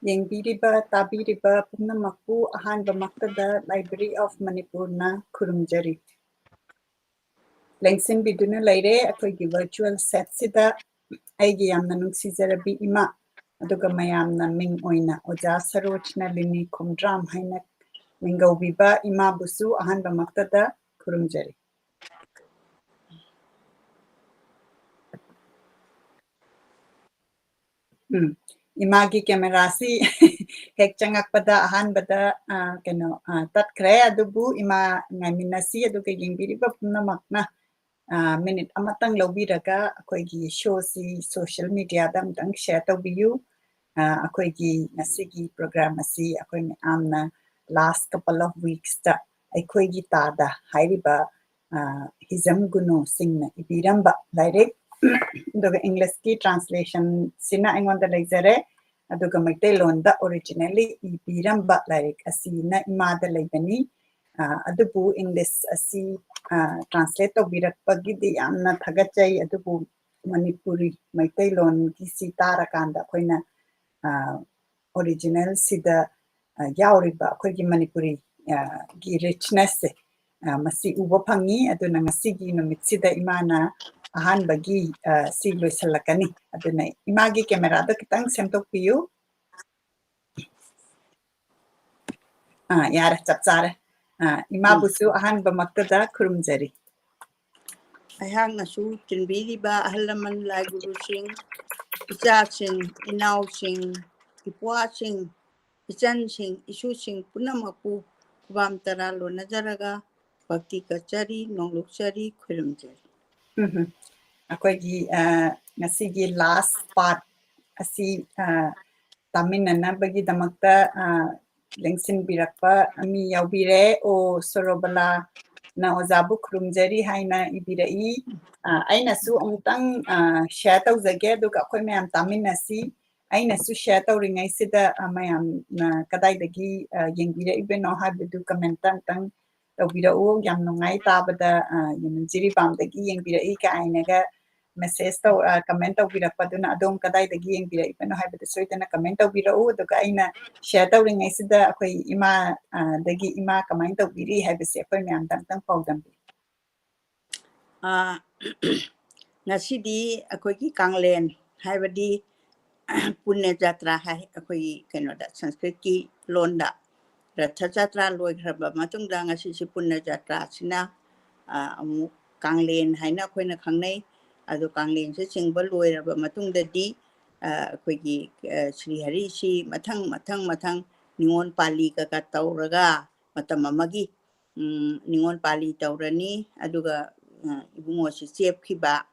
Yengbiriba tabiriba pumnamakpu ahanba maktada Library of Manipur na khurumjari. Lengsin biduna laire akoigi virtual set sida aigi yamna nungsizarabi ima aduga mayamna ming oina oja sarochna lini khumdram haina mingaubiba ima busu ahanba maktada khurumjari. Imagi camera si hek changakpada ahanbada keno tatkre adubu ima ngaminasi aduga yengbiriba pumnamakna minute amatang lobiraga akoigi show si social media da amtang share tawbiyu akoigi nasigi program asi akoi amna last couple of weeks ta Ekhoi Tada hairiba Hijam Guno singna ibiramba direct aduga English ki translation sina ingonda leizare aduga Maitai londa originally ibiramba direct asina imada leibani adubu English asi translate tawbirakpagidi yamna thagachai adubu Manipuri Maitai lon ki si tarakanda akoina original sida yauriba akoigi Manipuri gi richness masi uba phangi aduna ngasigi numit sida imana ahanbagi si loisalakani aduna imagi camera da kitang semtokpiyu yara chapchare ima busu ahanba maktada khurumjari. Ayang nasu tinbiriba ahalaman lai gurusing icasing inausing ipuasing ichansing isusing punamapu kubamtara lonajaraga bhakti kachari nonglukchari khurumjari. Akoigi ngasigi last part asi taminana bagi damakta lengsin birakpa ami yaubire o sorobala na ozabu khurumjari haina ibirai aina su amtang share tawjage aduga akhoi mayam taminasi aina su share tawringai sida mayam kadaidagi yengbire ibeno habidu comment tang tawbirau yam nungai tabada yunjiri bamdagi yengbire ka ainaga message taw comment tawbirakpaduna adom kadaidagi yengbire ibeno habida soitana comment tawbirau aduga aina share tawringai sida akhoi ima dagi ima kamain tawbiri habise akhoi mayam tang paudambi. Ngasidi akoigi kanglen haibadi punya jatra hai akoigi kenoda Sanskrit ki londa ratha jatra loigraba matungda ngasi si punya jatra sina amu kanglen haina akoina khangnai adu kanglen se chingba loiraba matungdadi akoigi Sri Hari si mathang ningon pali ka tauraga matam amagi ningon pali taurani aduga ibungo si chep khiba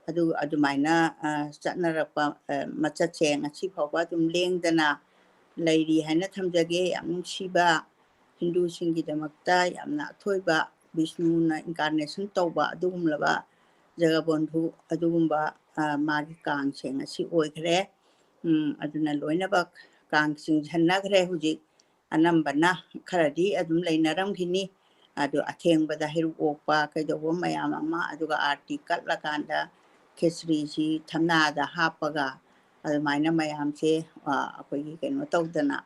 adumaina chatnarapa machatse ngasi phawba dum lengdana lairi haina thamjage yam nungsiba Hindu singi damakta yamna thoiba Vishnu na incarnation tawba adugumlaba jagabondhu adugumba magi kang se ngasi oikhre aduna loinaba kang sing jhannagre hujik anambana kharadi adum leinaramkhini adu athengba hiru okpa kaidobo mayam ama aduga article lakanda khesri si thamna da hapaga adumaina mayam se akoigi keno tawdana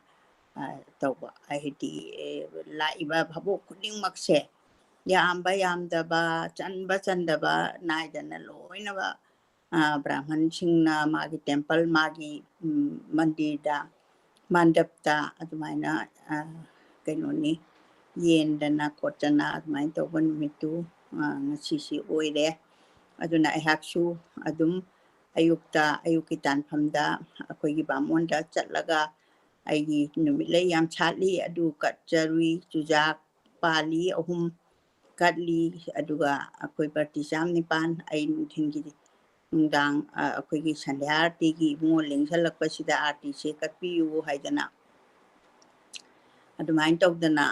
tawba ahidi laiba bhabu khuding makse yamba yamdaba chandaba naidana loinaba brahman singna magi temple magi mandirda mandapta adumaina kenoni yendana kotana adumain tawban mitu ngasisi oire aduna ehaksu adum ayuki tanphamda akoigi bamonda chatlaga aigi numitlai yam chatli adu katjarui chujak pali ahum katli aduga akoi parti jam nipan ai nuthingi nungdang akoigi sandhya arti gi bungo lengsalakpasida arti se katpiyu haidana adumain tawdana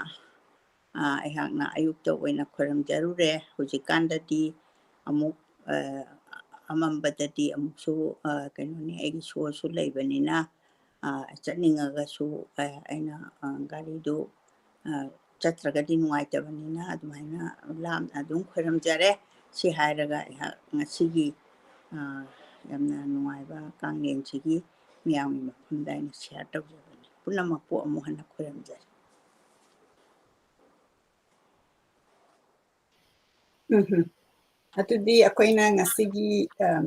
ayakna ayukta oina khoramjarure hujikandadi amuk amambadadi amuksu kenoni aigi shosu leibanina chatningagassu aina garidu chatragadi nuaitabanina adumaina lamna adum khoramjare si hairaga ngasigi yamna nuaiba kanglen sigi miyamgi mafamda aina share tawjabani. ꯄꯨꯝꯅꯃꯛꯄꯨ ꯑꯃꯨꯛ ꯍꯟꯅ ꯈꯨꯔꯨꯝꯖꯔꯤ ꯑꯗꯨꯗꯤ ꯑꯩꯈꯣꯏꯅ ꯉꯁꯤꯒꯤ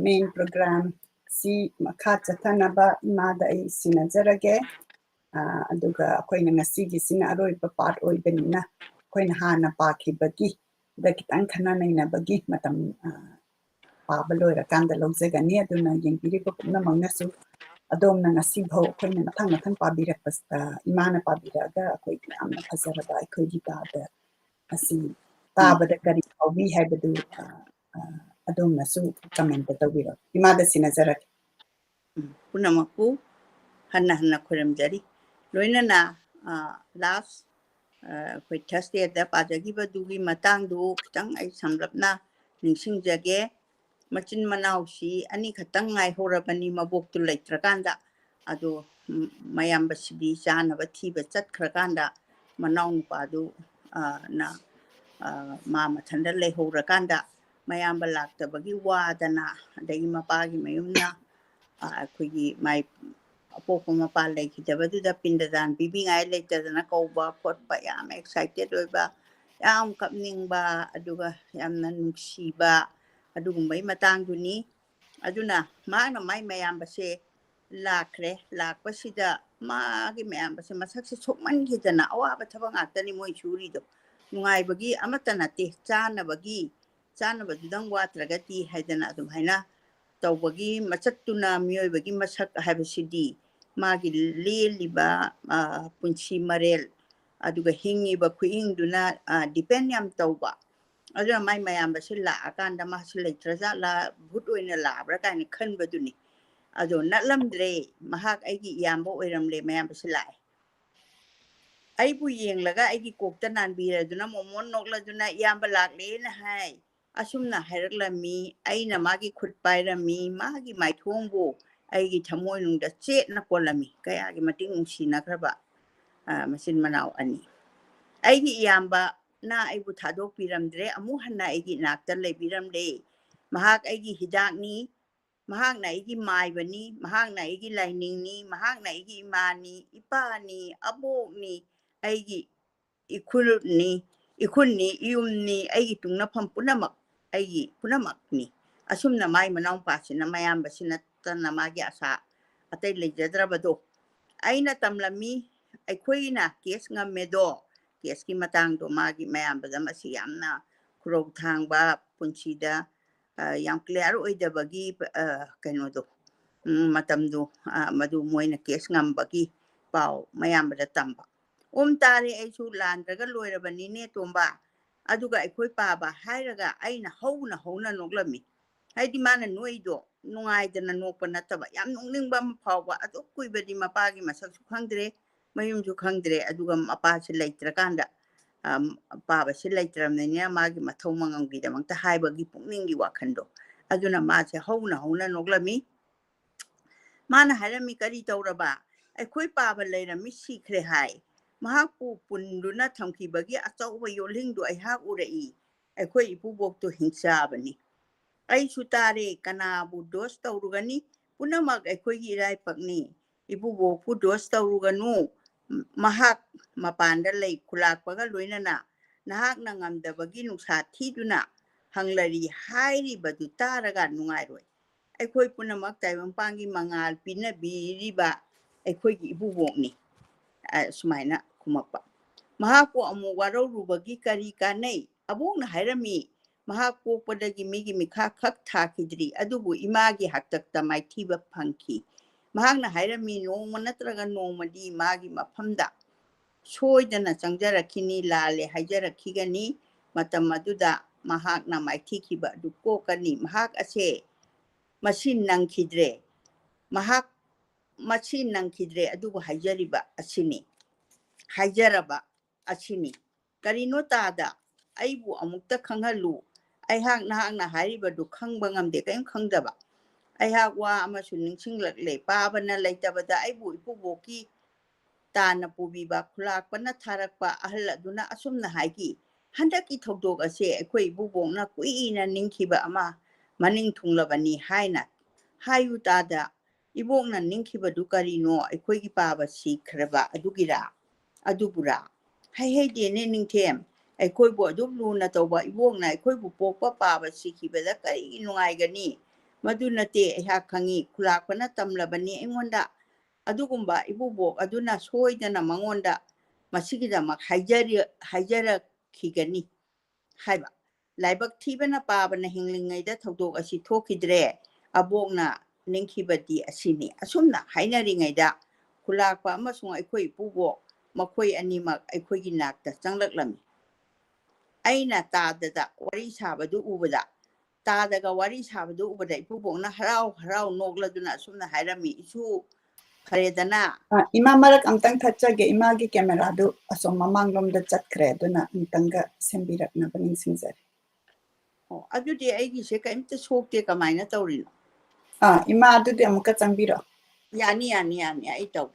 ꯃꯦꯟ programme ꯁꯤ ꯃꯈꯥ ꯆꯠꯊꯅꯕ ꯏꯃꯥꯗ ꯑꯩ ꯁꯤꯟꯅꯖꯔꯒꯦ ꯑꯗꯨꯒ ꯑꯩꯈꯣꯏꯅ ꯉꯁꯤꯒꯤꯁꯤꯅ ꯑꯔꯣꯏꯕ ꯄꯥꯔꯠ ꯑꯣꯏꯕꯅꯤꯅ ꯑꯩꯈꯣꯏꯅ ꯍꯥꯟꯅ ꯄꯥꯈꯤꯕꯒꯤ ꯗ ꯈꯤꯇꯪ ꯈꯟꯅ ꯅꯩꯅꯕꯒꯤ ꯃꯇꯝ ꯄꯥꯕ ꯂꯣꯏꯔꯀꯥꯟꯗ ꯂꯧꯖꯒꯅꯤ ꯑꯗꯨꯅ ꯌꯦꯡꯕꯤꯔꯤꯕ ꯄꯨꯝꯅꯃꯛꯅꯁꯨ ꯑꯗꯣꯝꯅ ꯉꯁꯤꯐꯥꯎ ꯑꯩꯈꯣꯏꯅ ꯃꯊꯪ ꯄꯥꯕꯤꯔꯛꯄ ꯏꯃꯥꯅ ꯄꯥꯕꯤꯔꯛꯑꯒ ꯑꯩꯈꯣꯏꯒꯤ ꯌꯥꯝꯅ ꯐꯖꯔꯕ ꯑꯩꯈꯣꯏꯒꯤ ꯇꯥꯗ ꯑꯁꯤ ꯇꯥꯕꯗ ꯀꯔꯤ ꯐꯥꯎꯕꯤ ꯍꯥꯏꯕꯗꯨ ꯑꯗꯣꯝꯅꯁꯨ ꯀꯃꯦꯟꯇ ꯇꯧꯕꯤꯔꯣ ꯏꯃꯥꯗ ꯁꯤꯟꯅꯖꯔꯒꯦ ꯄꯨꯝꯅꯃꯛꯄꯨ ꯍꯟꯅ ꯍꯟꯅ ꯈꯨꯔꯨꯝꯖꯔꯤ ꯂꯣꯏꯅꯅ ꯂꯥꯁ ꯑꯩꯈꯣꯏ ꯊꯔꯁꯗꯦꯗ ꯄꯥꯖꯈꯤꯕꯗꯨꯒꯤ ꯃꯇꯥꯡꯗꯨ ꯈꯤꯇꯪ ꯑꯩ ꯁꯝꯂꯞꯅ ꯅꯤꯡꯁꯤꯡꯖꯒꯦ ꯃꯆꯤꯟ ꯃꯅꯥꯎꯁꯤ ꯑꯅꯤꯈꯛꯇꯪ ꯉꯥꯏꯍꯧꯔꯕꯅꯤ ꯃꯕꯣꯛꯇꯨ ꯂꯩꯇ꯭ꯔꯀꯥꯟꯗ ꯑꯗꯣ ꯃꯌꯥꯝꯕꯁꯤꯗꯤ ꯆꯥꯅꯕ ꯊꯤꯕ ꯆꯠꯈ꯭ꯔꯀꯥꯟꯗ ꯃꯅꯥꯎꯅꯨꯄꯥꯗꯨ ꯅ ꯃꯥ ꯃꯊꯟꯗ ꯂꯩꯍꯧꯔꯀꯥꯟꯗ ꯃꯌꯥꯝꯕ ꯂꯥꯛꯇꯕꯒꯤ ꯋꯥꯗꯅ ꯑꯗꯒꯤ ꯃꯄꯥꯒꯤ ꯃꯌꯨꯝꯅ ꯑꯩꯈꯣꯏꯒꯤ ꯃꯥꯏ ꯑꯄꯣꯛꯄ ꯃꯄꯥ ꯂꯩꯈꯤꯗꯕꯗꯨꯗ ꯄꯤꯟꯗꯗꯥꯟ ꯄꯤꯕꯤꯉꯥꯏ ꯂꯩꯇꯗꯅ ꯀꯧꯕ ꯈꯣꯠꯄ ꯌꯥꯝ ꯑꯦꯛꯁꯥꯏꯇꯦꯠ ꯑꯣꯏꯕ ꯌꯥꯝ ꯀꯞꯅꯤꯡꯕ ꯑꯗꯨꯒ ꯌꯥꯝꯅ ꯅꯨꯡꯁꯤꯕ ꯑꯗꯨꯒꯨꯝꯕꯒꯤ ꯃꯇꯥꯡꯗꯨꯅꯤ ꯑꯗꯨꯅ ꯃꯥꯅ ꯃꯥꯏ ꯃꯌꯥꯝꯕꯁꯦ ꯂꯥꯛꯈ꯭ꯔꯦ ꯂꯥꯛꯄꯁꯤꯗ ꯃꯥꯒꯤ ꯃꯌꯥꯝꯕꯁꯦ ꯃꯁꯛꯁꯦ ꯁꯣꯛꯃꯟꯈꯤꯗꯅ ꯑꯋꯥꯕ ꯊꯕꯛ ꯉꯥꯛꯇꯅꯤ ꯃꯣꯏ ꯁꯨꯔꯤꯗꯣ ꯅꯨꯡꯉꯥꯏꯕꯒꯤ ꯑꯃꯠꯇ ꯅꯠꯇꯦ ꯆꯥꯅꯕꯗꯨꯗꯪ ꯋꯥꯠꯇ꯭ꯔꯒꯗꯤ ꯍꯥꯏꯗꯅ ꯑꯗꯨꯃꯥꯏꯅ ꯇꯧꯕꯒꯤ ꯃꯆꯠꯇꯨꯅ ꯃꯤꯑꯣꯏꯕꯒꯤ ꯃꯁꯛ ꯍꯥꯏꯕꯁꯤꯗꯤ ꯃꯥꯒꯤ ꯂꯦꯜꯂꯤꯕ ꯄꯨꯟꯁꯤ ꯃꯔꯦꯜ ꯑꯗꯨꯒ ꯍꯤꯡꯉꯤꯕ ꯈꯨꯍꯤꯡꯗꯨꯅ ꯗꯤꯄꯦꯟ ꯌꯥꯝ ꯇꯧꯕ ꯑꯗꯨꯅ ꯃꯥꯏ ꯃꯌꯥꯝꯕꯁꯦ ꯂꯥꯛꯑꯀꯥꯟꯗ ꯃꯥꯁꯤ ꯂꯩꯇ꯭ꯔꯖꯥꯠꯂꯥ ꯚꯨꯠ ꯑꯣꯏꯅ ꯂꯥꯛꯑꯕ꯭ꯔꯥ ꯀꯥꯏꯅ ꯈꯟꯕꯗꯨꯅꯤ ꯑꯗꯣ ꯅꯠꯂꯝꯗ꯭ꯔꯦ ꯃꯍꯥꯛ ꯑꯩꯒꯤ ꯏꯌꯥꯝꯕ ꯑꯣꯏꯔꯝꯂꯦ ꯃꯌꯥꯝꯕꯁꯦ ꯂꯥꯛꯑꯦ ꯑꯩꯕꯨ ꯌꯦꯡꯂꯒ ꯑꯩꯒꯤ ꯀꯣꯛꯇ ꯅꯥꯟꯕꯤꯔꯗꯨꯅ ꯃꯣꯃꯣꯟ ꯅꯣꯛꯂꯗꯨꯅ ꯏꯌꯥꯝꯕ ꯂꯥꯛꯂꯦꯅ ꯍꯥꯏ ꯑꯁꯨꯝꯅ ꯍꯥꯏꯔꯛꯂꯝꯃꯤ ꯑꯩꯅ ꯃꯥꯒꯤ ꯈꯨꯠ ꯄꯥꯏꯔꯝꯃꯤ ꯃꯥꯒꯤ ꯃꯥꯏꯊꯣꯡꯕꯨ ꯑꯩꯒꯤ ꯊꯃꯣꯏꯅꯨꯡꯗ ꯆꯦꯠꯅ ꯀꯣꯜꯂꯝꯃꯤ ꯀꯌꯥꯒꯤ ꯃꯇꯤꯛ ꯅꯨꯡꯁꯤꯅꯈ꯭ꯔꯕ ꯃꯆꯤꯟ ꯃꯅꯥꯎ ꯑꯅꯤ ꯑꯩꯒꯤ ꯏꯌꯥꯝꯕꯅ ꯑꯩꯕꯨ ꯊꯥꯗꯣꯛꯄꯤꯔꯝꯗ꯭ꯔꯦ ꯑꯃꯨꯛ ꯍꯟꯅ ꯑꯩꯒꯤ ꯏꯅꯥꯛꯇ ꯂꯩꯕꯤꯔꯝꯂꯦ ꯃꯍꯥꯛ ꯑꯩꯒꯤ ꯍꯤꯗꯥꯛꯅꯤ ꯃꯍꯥꯛꯅ ꯑꯩꯒꯤ ꯃꯥꯏꯕꯅꯤ ꯃꯍꯥꯛꯅ ꯑꯩꯒꯤ ꯂꯥꯏꯅꯤꯡꯅꯤ ꯃꯍꯥꯛꯅ ꯑꯩꯒꯤ ꯏꯃꯥꯅꯤ ꯏꯄꯥꯅꯤ ꯑꯕꯣꯛꯅꯤ ꯑꯩꯒꯤ ꯏꯈꯨꯜꯅꯤ ꯏꯌꯨꯝꯅꯤ ꯑꯩꯒꯤ ꯇꯨꯡꯅꯐꯝ ꯄꯨꯝꯅꯃꯛ ꯑꯩꯒꯤ ꯄꯨꯝꯅꯃꯛꯅꯤ ꯑꯁꯨꯝꯅ ꯃꯥꯏ ꯃꯅꯥꯎꯄꯥꯁꯤꯅ ꯃꯌꯥꯝꯕꯁꯤ ꯅꯠꯇꯅ ꯃꯥꯒꯤ ꯑꯁꯥ ꯑꯇꯩ ꯂꯩꯖꯗ꯭ꯔꯕꯗꯣ ꯑꯩꯅ ꯇꯝꯂꯝꯃꯤ ꯑꯩꯈꯣꯏꯅ ꯀꯦꯁ ꯉꯝꯃꯦꯗꯣ ꯀꯦꯁꯀꯤ ꯃꯇꯥꯡꯗꯣ ꯃꯥꯒꯤ ꯃꯌꯥꯝꯕꯗ ꯃꯁꯤ ꯌꯥꯝꯅ ꯈꯨꯔꯧ ꯊꯥꯡꯕ ꯄꯨꯟꯁꯤꯗ ꯌꯥꯝ ꯀ꯭ꯂꯤꯌꯥꯔ ꯑꯣꯏꯗꯕꯒꯤ ꯀꯩꯅꯣꯗꯣ ꯃꯇꯝꯗꯣ ꯃꯗꯨ ꯃꯣꯏꯅ ꯀꯦꯁ ꯉꯝꯕꯒꯤ ꯄꯥꯎ ꯃꯌꯥꯝꯕꯗ ꯇꯝꯕ ꯇꯥꯔꯦ ꯑꯩꯁꯨ ꯂꯥꯟꯗ꯭ꯔꯒ ꯂꯣꯏꯔꯕꯅꯤꯅꯦ ꯇꯣꯝꯕ ꯑꯗꯨꯒ ꯑꯩꯈꯣꯏ ꯄꯥꯕ ꯍꯥꯏꯔꯒ ꯑꯩꯅ ꯍꯧꯅ ꯅꯣꯛꯂꯝꯃꯤ ꯍꯥꯏꯗꯤ ꯃꯥꯅ ꯅꯣꯛꯏꯗꯣ ꯅꯨꯡꯉꯥꯏꯗꯅ ꯅꯣꯛꯄ ꯅꯠꯇꯕ ꯌꯥꯝ ꯅꯣꯛꯅꯤꯡꯕ ꯑꯃ ꯐꯥꯎꯕ ꯑꯗꯨꯛ ꯀꯨꯏꯕꯗꯤ ꯃꯄꯥꯒꯤ ꯃꯁꯛꯁꯨ ꯈꯪꯗ꯭ꯔꯦ ꯃꯌꯨꯝꯁꯨ ꯈꯪꯗ꯭ꯔꯦ ꯑꯗꯨꯒ ꯃꯄꯥꯁꯤ ꯂꯩꯇ꯭ꯔꯀꯥꯟꯗ ꯄꯥꯕꯁꯤ ꯂꯩꯇ꯭ꯔꯕꯅꯤꯅ ꯃꯥꯒꯤ ꯃꯊꯧ ꯃꯉꯝꯒꯤꯗꯃꯛꯇ ꯍꯥꯏꯕꯒꯤ ꯄꯨꯛꯅꯤꯡꯒꯤ ꯋꯥꯈꯟꯗꯣ ꯑꯗꯨꯅ ꯃꯥꯁꯦ ꯍꯧꯅ ꯅꯣꯛꯂꯝꯃꯤ ꯃꯥꯅ ꯍꯥꯏꯔꯝꯃꯤ ꯀꯔꯤ ꯇꯧꯔꯕ ꯑꯩꯈꯣꯏ ꯄꯥꯕ ꯂꯩꯔꯝꯃꯤ ꯁꯤꯈ꯭ꯔꯦ ꯍꯥꯏ ꯃꯍꯥꯛꯄꯨ ꯄꯨꯟꯗꯨꯅ ꯊꯝꯈꯤꯕꯒꯤ ꯑꯆꯧꯕ ꯌꯣꯜꯍꯤꯡꯗꯨ ꯑꯩꯍꯥꯛ ꯎꯔꯛꯏ ꯑꯩꯈꯣꯏ ꯏꯄꯨꯕꯣꯛꯇꯨ ꯍꯤꯡꯆꯥꯕꯅꯤ ꯑꯩꯁꯨ ꯇꯥꯔꯦ ꯀꯅꯥꯕꯨ ꯗꯣꯁ ꯇꯧꯔꯨꯒꯅꯤ ꯄꯨꯝꯅꯃꯛ ꯑꯩꯈꯣꯏꯒꯤ ꯏꯔꯥꯏꯕꯛꯅꯤ ꯏꯄꯨꯕꯣꯛꯄꯨ ꯗꯣꯁ ꯇꯧꯔꯨꯒꯅꯨ ꯃꯍꯥꯛ ꯃꯄꯥꯟꯗ ꯂꯩ ꯈꯨꯂꯥꯛꯄꯒ ꯂꯣꯏꯅꯅ ꯅꯍꯥꯛꯅ ꯉꯝꯗꯕꯒꯤ ꯅꯨꯡꯁꯥ ꯊꯤꯗꯨꯅ ꯍꯪꯂꯔꯤ ꯍꯥꯏꯔꯤꯕꯗꯨ ꯇꯥꯔꯒ ꯅꯨꯡꯉꯥꯏꯔꯣꯏ ꯑꯩꯈꯣꯏ ꯄꯨꯝꯅꯃꯛ ꯇꯥꯏꯕꯪꯄꯥꯟꯒꯤ ꯃꯉꯥꯜ ꯄꯤꯅꯕꯤꯔꯤꯕ ꯑꯩꯈꯣꯏꯒꯤ ꯏꯄꯨꯕꯣꯛꯅꯤ ꯁꯨꯃꯥꯏꯅ ꯈꯨꯝꯃꯛꯄ ꯃꯍꯥꯛꯄꯨ ꯑꯃꯨꯛ ꯋꯥꯔꯧꯔꯨꯕꯒꯤ ꯀꯔꯤ ꯀꯥꯟꯅꯩ ꯑꯕꯣꯛꯅ ꯍꯥꯏꯔꯝꯃꯤ ꯃꯍꯥꯛ ꯄꯣꯛꯄꯗꯒꯤ ꯃꯤꯒꯤ ꯃꯤꯈꯥ ꯈꯛ ꯊꯥꯈꯤꯗ꯭ꯔꯤ ꯑꯗꯨꯕꯨ ꯏꯃꯥꯒꯤ ꯍꯥꯛꯇꯛꯇ ꯃꯥꯏꯊꯤꯕ ꯐꯪꯈꯤ ꯃꯍꯥꯛꯅ ꯍꯥꯏꯔꯝꯃꯤ ꯅꯣꯡꯃ ꯅꯠꯇ꯭ꯔꯒ ꯅꯣꯡꯃꯗꯤ ꯃꯥꯒꯤ ꯃꯐꯝꯗ ꯁꯣꯏꯗꯅ ꯆꯪꯖꯔꯛꯈꯤꯅꯤ ꯂꯥꯜꯂꯦ ꯍꯥꯏꯖꯔꯛꯈꯤꯒꯅꯤ ꯃꯇꯝ ꯑꯗꯨꯗ ꯃꯍꯥꯛꯅ ꯃꯥꯏꯊꯤꯈꯤꯕ ꯑꯗꯨ ꯀꯣꯛꯀꯅꯤ ꯃꯍꯥꯛ ꯑꯁꯦ ꯃꯁꯤ ꯅꯪꯈꯤꯗ꯭ꯔꯦ ꯑꯗꯨꯕꯨ ꯍꯥꯏꯖꯔꯕ ꯑꯁꯤꯅꯤ ꯀꯔꯤꯅꯣ ꯇꯥꯗ ꯑꯩꯕꯨ ꯑꯃꯨꯛꯇ ꯈꯪꯍꯜꯂꯨ ꯑꯩꯍꯥꯛ ꯅꯍꯥꯛꯅ ꯍꯥꯏꯔꯤꯕꯗꯨ ꯈꯪꯕ ꯉꯝꯗꯦ ꯀꯔꯤꯝ ꯈꯪꯗꯕ ꯑꯩꯍꯥꯛ ꯋꯥ ꯑꯃꯁꯨ ꯅꯤꯡꯁꯤꯡꯂꯛꯂꯦ ꯄꯥꯕꯅ ꯂꯩꯇꯕꯗ ꯑꯩꯕꯨ ꯏꯄꯨꯕꯣꯛꯀꯤ ꯇꯥꯅ ꯄꯨꯕꯤꯕ ꯈꯨꯂꯥꯛꯄꯅ ꯊꯥꯔꯛꯄ ꯑꯍꯜ ꯑꯗꯨꯅ ꯑꯁꯨꯝꯅ ꯍꯥꯏꯈꯤ ꯍꯟꯗꯛꯀꯤ ꯊꯧꯗꯣꯛ ꯑꯁꯦ ꯑꯩꯈꯣꯏ ꯏꯄꯨꯕꯣꯛꯅ ꯀꯨꯏꯅ ꯅꯤꯡꯈꯤꯕ ꯑꯃ ꯃꯅꯤꯡ ꯊꯨꯡꯂꯕꯅꯤ ꯍꯥꯏꯅ ꯍꯥꯏꯌꯨ ꯇꯥꯗ ibokna ningkhibadu karino ekhoi gi paba sikraba adugira adubura hai de ne ningthem ekhoi bo adu luna tawba ibokna ekhoi bu pokpa paba sikhibada kari nungai gani madu nate ha khangi khulakpana tamlabani engonda adugumba ibubok aduna soidana mangonda masigida mak haijara khigani haiba laibak thibana pabana hinglingaida thodok asi thokidre abokna ningkhibadi asini asumna hainaringaida khulakpa amasung ekhoi pubok makhoi animak ekhoi gi nakta changlaklami aina tadada wari sabadu ubada tadaga wari sabadu ubada ipubokna harau nokladuna asumna hairami isu faredana ima marak amtang thachage imagi camera do asom mamanglom da chatkre duna amtanga sembirakna baning singzar adudi aigi se kaimta sokte kamaina tawrino ima adudi amuka changbiro yani ai taw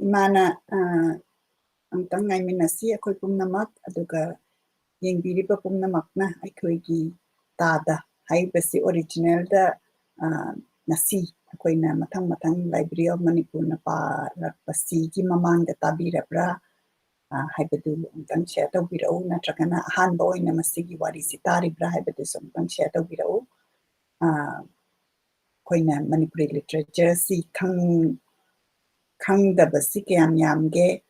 imana amtang ngai minasi akhoi pumnamak aduga yengbiriba pumnamakna akhoi tada haibasi original da nasi akoina mathang library of manipur na parakpasi gi mamang da tabirabra haibadu amtang share tawbirau natragana ahanba oina masigi wari sitaribra haibadu amtang share tawbirau akoina manipuri literature si khangdabasi kyam yamge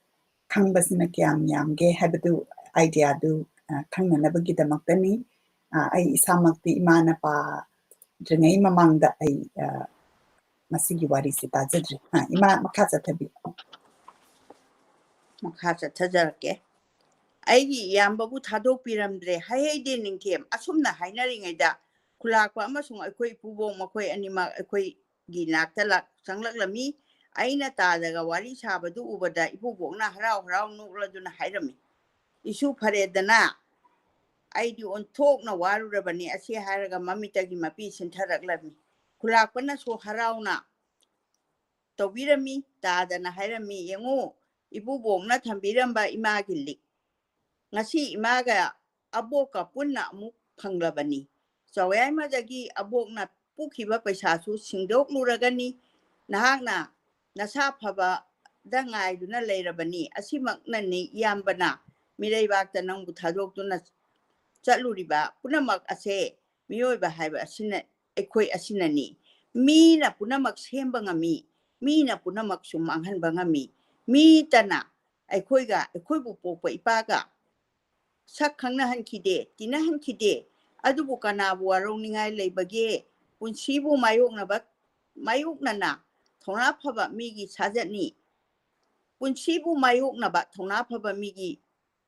khangbasina kyam yamge haibadu idea du khangnanabagidamaktani ai isamakti imana pa drengai mamangda ai masigi wari si tajadri ima makha chathabi makha chathajarke aigi yambabu thadok piramdre haide ningthem asumna hainaringaida khulakpa amasung ekhoi pubong makhoi anima ekhoi gi naktala changlaklami aina tadaga wari sabadu ubada ipubokna harau nukladuna hairami isu faredana aidi onthokna warurabani asi haraga mamitagi mapi sintharaklami khulakpana so harauna tawbirami tadana hairami yengu ibubokna thambiramba imagi lik ngasi imaga aboka punna amuk phanglabani chawyaimadagi abokna pukhiba paisasu singdokluragani nahakna nasa phaba dangaiduna leirabani asimaknani yambana mireibakta nangbu thadoktuna chatluriba punamak ase miyoiba haiba asina ekhoi asinani mina punamak semba ngami mina punamak sumanghanba ngami mi tana ekhoi bu pokpa ipaga sak khangna hankhide tina hankhide adubu kanabu warongningai leibage punsibu mayoknana thona phaba migi sajani punsibu mayoknaba thona phaba migi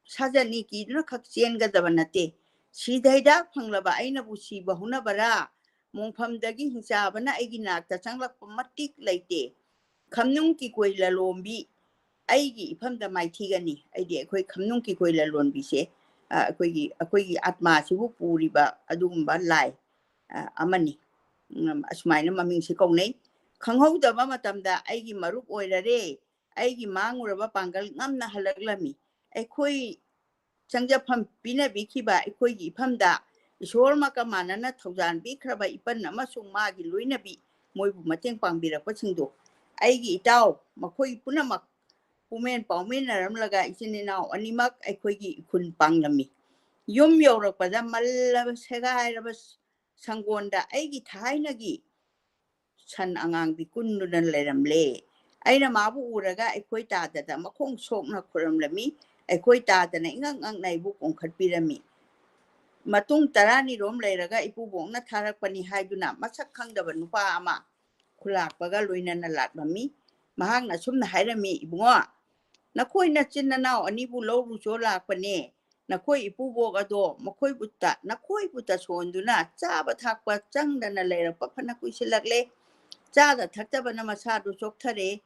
sajani ki na khak chengadaba nate sidhaida phanglaba aina bu siba hunabara mongphamdagi hinchabana aigi nakta changlakpa matik leite khamnung ki koila lombi aigi iphamda maithigani aidi ekhoi khamnung ki koila lombi se akoigi atma sibu puriba adugumba lai amani asmaina maming se kaunai khanghaudaba matamda aigi marup oirare aigi manguraba pangal ngamna halaklami ekhoi changjafam pinabikhiba ekhoigi iphamda ishor maka manana thaujan bikhraba ipan amasung magi loinabi moibu mateng pangbirakpa singdo aigi itaw makhoi punamak pumen pauminaramlaga ichininau animak ekhoigi ikhun panglami yum yorakpada mallaba segairaba sangonda aigi thainagi san angang bikunduna leiramle aina mabu uraga ekhoi tadada makhong sokna khuramlami ekhoi tadana ingang naibu kongkhatpirami matung tarani rom leiraga ipubokna tharakpani haiduna masak khangdaba nupa ama khulakpaga loinana latlami mahakna sumna hairami ibungo nakhoi nachinanau anibu lowru cho lakpane nakhoi ipubok ado nakhoi buta sonduna chaba thakpa changdana leirakpa phana kuisilakle chada thaktabana masadu chokthare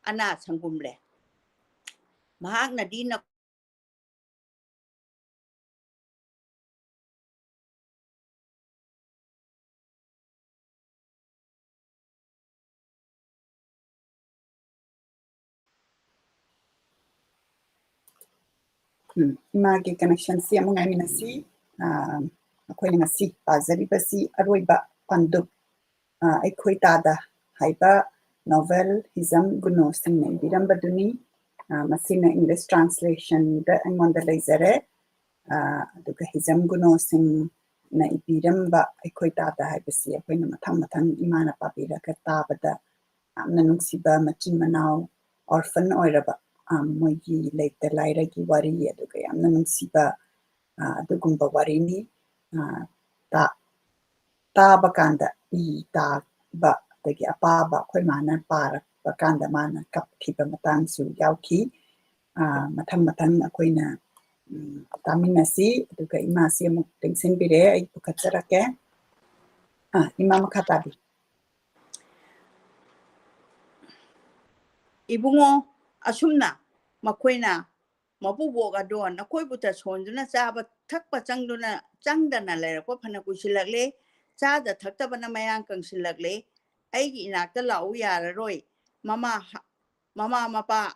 ana sangumle mahakna dina imagi connection si amungai minasi ꯑꯩꯈꯣꯏꯅ ꯉꯁꯤ ꯄꯥꯖꯔꯤꯕꯁꯤ ꯑꯔꯣꯏꯕ ꯄꯥꯟꯗꯨꯞ Ekhoi Tada haiba novel Hijam Guno singna ibirambaduni masina English translation da angonda leizare aduga Hijam Guno sing na ibiramba Ekhoi Tada haibasi akoina mathang mathang imana pabiraka tabada amna nungsiba machin manaw orphan oiraba moigi leita lairagi wari aduga amna nungsiba adugumba warini ta taba kanda taba dagi apaba akhoi mana parakpa kanda mana kapkhiba matangsu yauki mathang mathang akoina taminasi aduga imasi amuk tengsinbire ai pukhatjarake ima makhatabi Ibungo asumna makoina mabuboga don nakoi buta sonduna chaba thakpa changdana lerakwa phana kusilagle chada thaktabana mayang kangsilagle aigi inakta lau yararoi mama mapa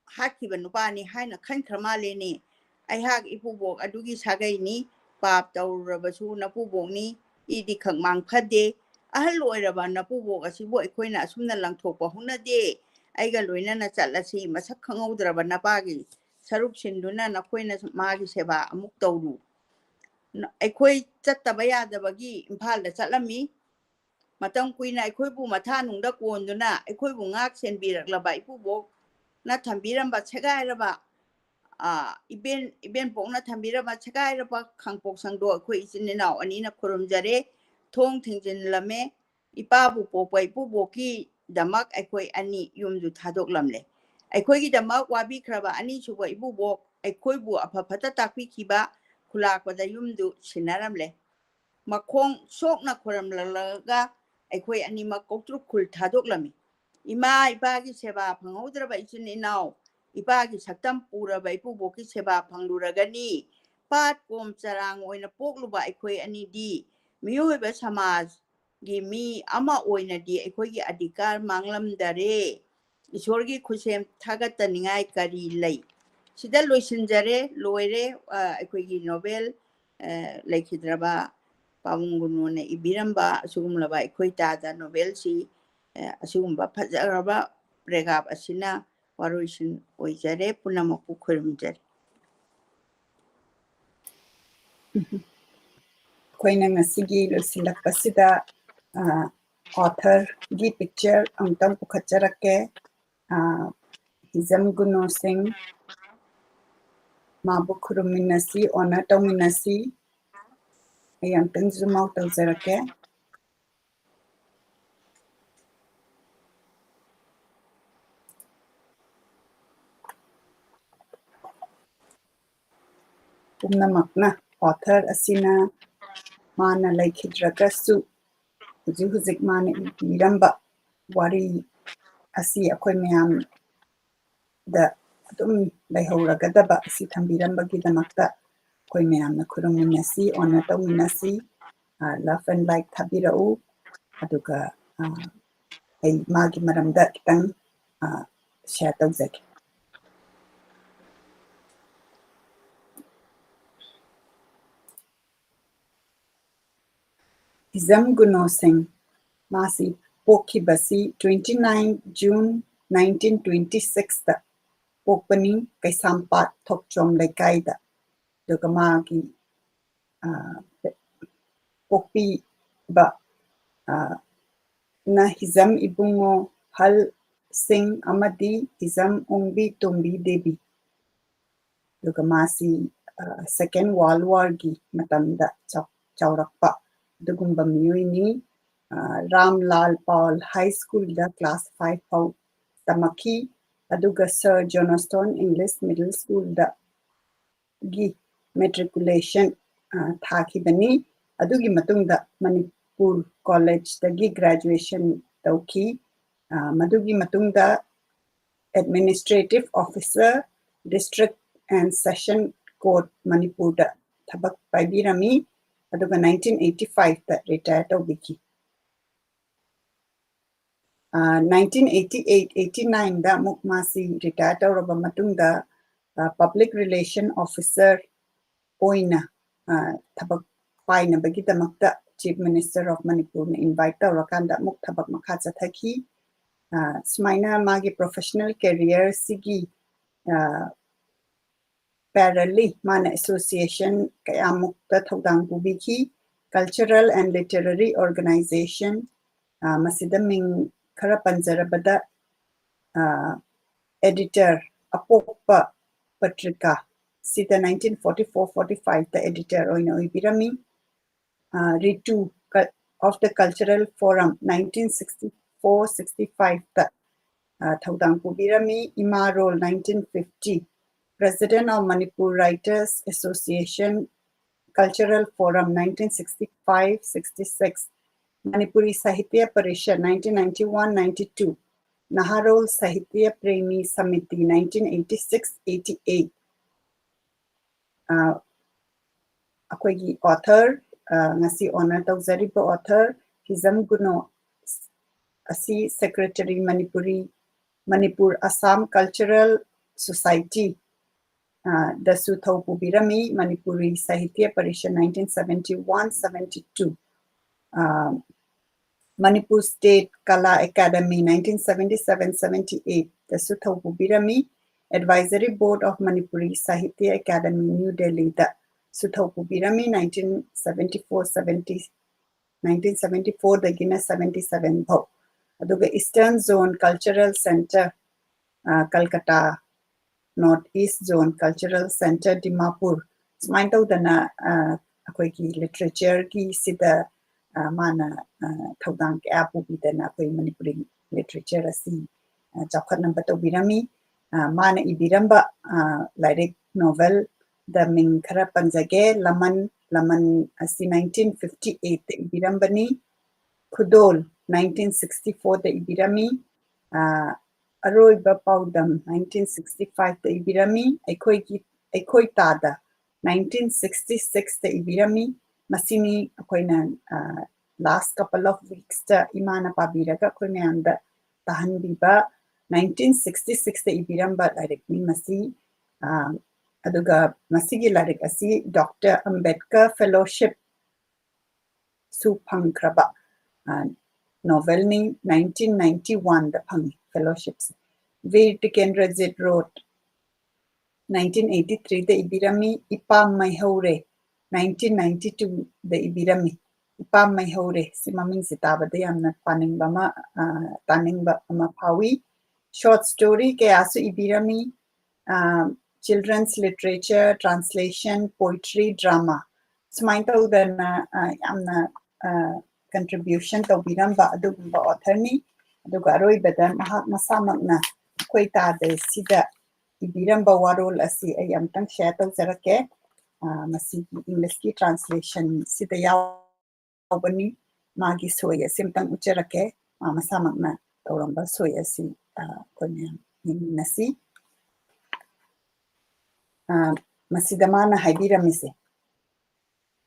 hakiba nupani haina khankhramale ni aihak ipubok adugi sagai ni pap taurabasu napubok ni idi khangmang phade ahal loiraba napubok asibo ekoina asumna langthokpa hunade aiga loinana chatlasi masak khangaudraba napagi sarup sinduna nakoina magi seba amuk tawru aikoi chattaba yadabagi imphal da chatlami matam kuina aikoi bu matha nungda konduna aikoi bu ngak senbiraklaba ipubok na thambiramba chegairaba iben pokna thambiraba chegairaba khangpok sangdo aikoi ichininau anina khurumjare thong thingjin lame ipabu popai puboki damak aikoi ani yumju thadok lamle aikoi gi damak wabi khraba ani suba ibubok aikoi bu aphapata takpi khiba khulakpada yumdu sinaramle makhong sokna khoramlalaga aikoi ani makoktru khul thadok lami ima ipagi seba phangaudraba ichininau ipagi saktam puraba ipuboki seba phangluragani pat kom charang oina pokluba aikoi ani di miyoiba samaj gi mi ama oina di aikoi gi adhikar manglamdare isorgi khusem thagattaningai kari lei sida loisinjare loire aikoi gi novel laikhidraba pamungunone ibiramba asugumlaba Ekhoi Tada novel si asugumba phajaraba pregap asina waroisin oijare punamaku khurumjare akoina ngasigi losilakpasida author gi picture amtang pukhatjarake Hijam Guno sing mabu khuruminasi honor tawminasi ai amtang zoom out tawjarake pumnamakna author asina mana laikhidrakasu huzik mana ibiramba wari asi akhoi mayam da adum laihoragadaba asi thambirambagidamata akhoi mayamna khuruminasi honor tawminasi love and like thabirau aduga ai magi maramda kitang share tawjage Hijam Guno sing masi pokhibasi 29 June 1926 da pokpani kaisampat thokchom lekaida duga magi pokpi ba na Hijam ibungo hal sing amadi Hijam ongbi tombi debi duga masi second world war gi matamda chaurakpa dugumba miyuini Ramlal Paul High School da class 5 pau tamaki aduga Sir Johnston English Middle School da gi matriculation thakibani adugi matungda Manipur College da gi graduation tauki madugi matungda Administrative Officer District and Session Court Manipur da thabak paibirami aduga 1985 da retire tawbiki 1988-89 da mukmasi retire tawraba matungda public relation officer oina thabak painabagidamata Chief Minister of Manipur na invite tawrakanda muk thabak makha chathaki sumaina magi professional career sigi parallelly mana association kayamukta thodang pubiki cultural and literary organization masida ming khara panjarabada editor apokpa patrika sita 1944-45 the editor oina oibirami Ritu of the Cultural Forum 1964-65 the Thaudang Pubirami Ima Role 1950 President of Manipur Writers Association Cultural Forum 1965-66 Manipuri Sahitya Parishad 1991-92 Naharol Sahitya Premi Samiti 1986-88 Akwegi author ngasi honor tawzariba author Hijam Guno asi secretary Manipur Assam Cultural Society dasu thaupu birami Manipuri Sahitya Parishad 1971-72 Manipur State Kala Academy 1977-78 dasu thaupu birami Advisory Board of Manipuri Sahitya Academy New Delhi da Suthaupu Birami 1974 dagina 77 bhau aduga Eastern Zone Cultural Center Calcutta North East Zone Cultural Center Dimapur smain tawdana akhoi ki literature ki sida mana thodang kya pubidana akhoi Manipuri literature asi chakhat number to birami mana ibiramba lyric novel The Ming Khara Panjage Laman asi 1958 the Ibirambani Khudol 1964 the Ibirami Aroiba Paudam 1965 the Ibirami Ekhoi Tada 1966 the Ibirami Masini akoina last couple of weeks ta imana pabiraga akoina anda tahan biba 1966 the Ibiramba direct ni masi aduga masigi larik asi Dr. Ambedkar Fellowship su pangkraba novel ni 1991 the pang fellowships Veer Tikendrajit wrote 1983 the Ibirami Ipam Maihaure 1992 the Ibirami Ipam Maihaure si maming sitabade yamna taningba ama phawi short story ke asu Ibirami children's literature, translation, poetry, drama. Sumain tawdana yamna contribution tawbiramba adugumba author ni aduga aroibada mahak masamakna Ekhoi Tada sida ibiramba warol asi ay amtang share tawjarake masi English ki translation sida yawbani magi soya simtang ucherake masamakna tawramba soya si konya nasi Masidamana Haibiramise.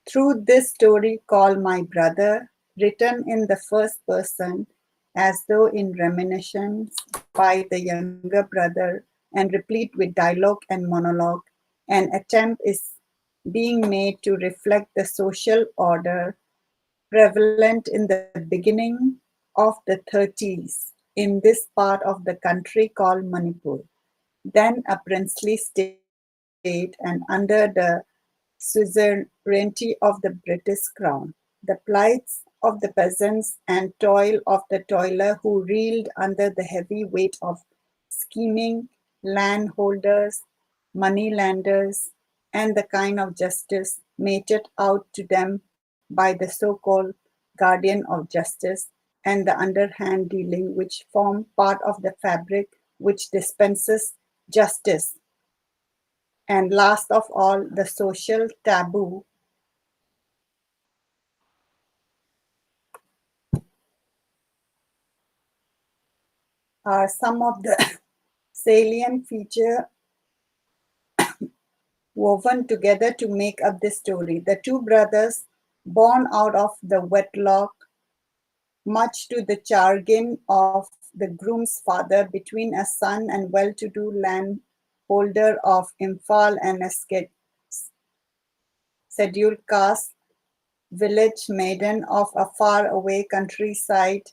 Through this story called My Brother, written in the first person as though in reminiscence by the younger brother and replete with dialogue and monologue, an attempt is being made to reflect the social order prevalent in the beginning of the 30s in this part of the country called Manipur, then a princely state and under the suzerainty of the British Crown, the plights of the peasants and toil of the toiler who reeled under the heavy weight of scheming landholders, moneylenders, and the kind of justice meted out to them by the so-called guardian of justice and the underhand dealing which form part of the fabric which dispenses justice. And last of all, the social taboo are some of the salient features woven together to make up this story. The two brothers, born out of the wedlock, much to the chagrin of the groom's father, between a son and well-to-do landholder of Imphal and a scheduled caste, village maiden of a far-away countryside,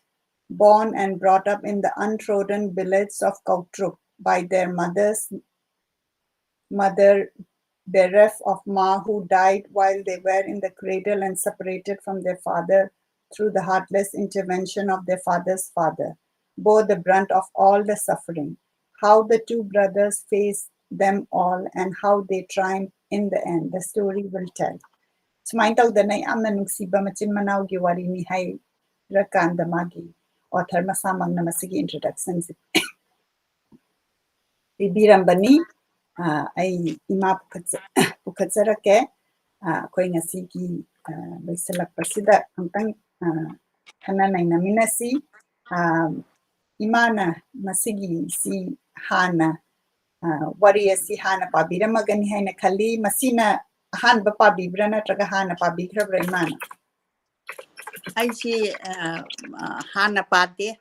born and brought up in the untrodden village of Kautruk by their mother bereft of Ma, who died while they were in the cradle and separated from their father through the heartless intervention of their father's father, bore the brunt of all the suffering. How the two brothers faced them all and how they triumphed in the end, the story will tell. Sumain tawdana yamna nungsiba machin manawgi warini hai rakanda magi author masamangna masigi introduction si bibirambani ai ima pukhatsarake koi ngasigi baisalakpasida amtang khana nainaminasi imana masigi si hana wari asi hana pabiramagani haina khali masina ahanba pabibra natraga hana pabikhrabra imana ꯑꯩꯁꯤ ꯍꯥꯟꯅ ꯄꯥꯗꯦ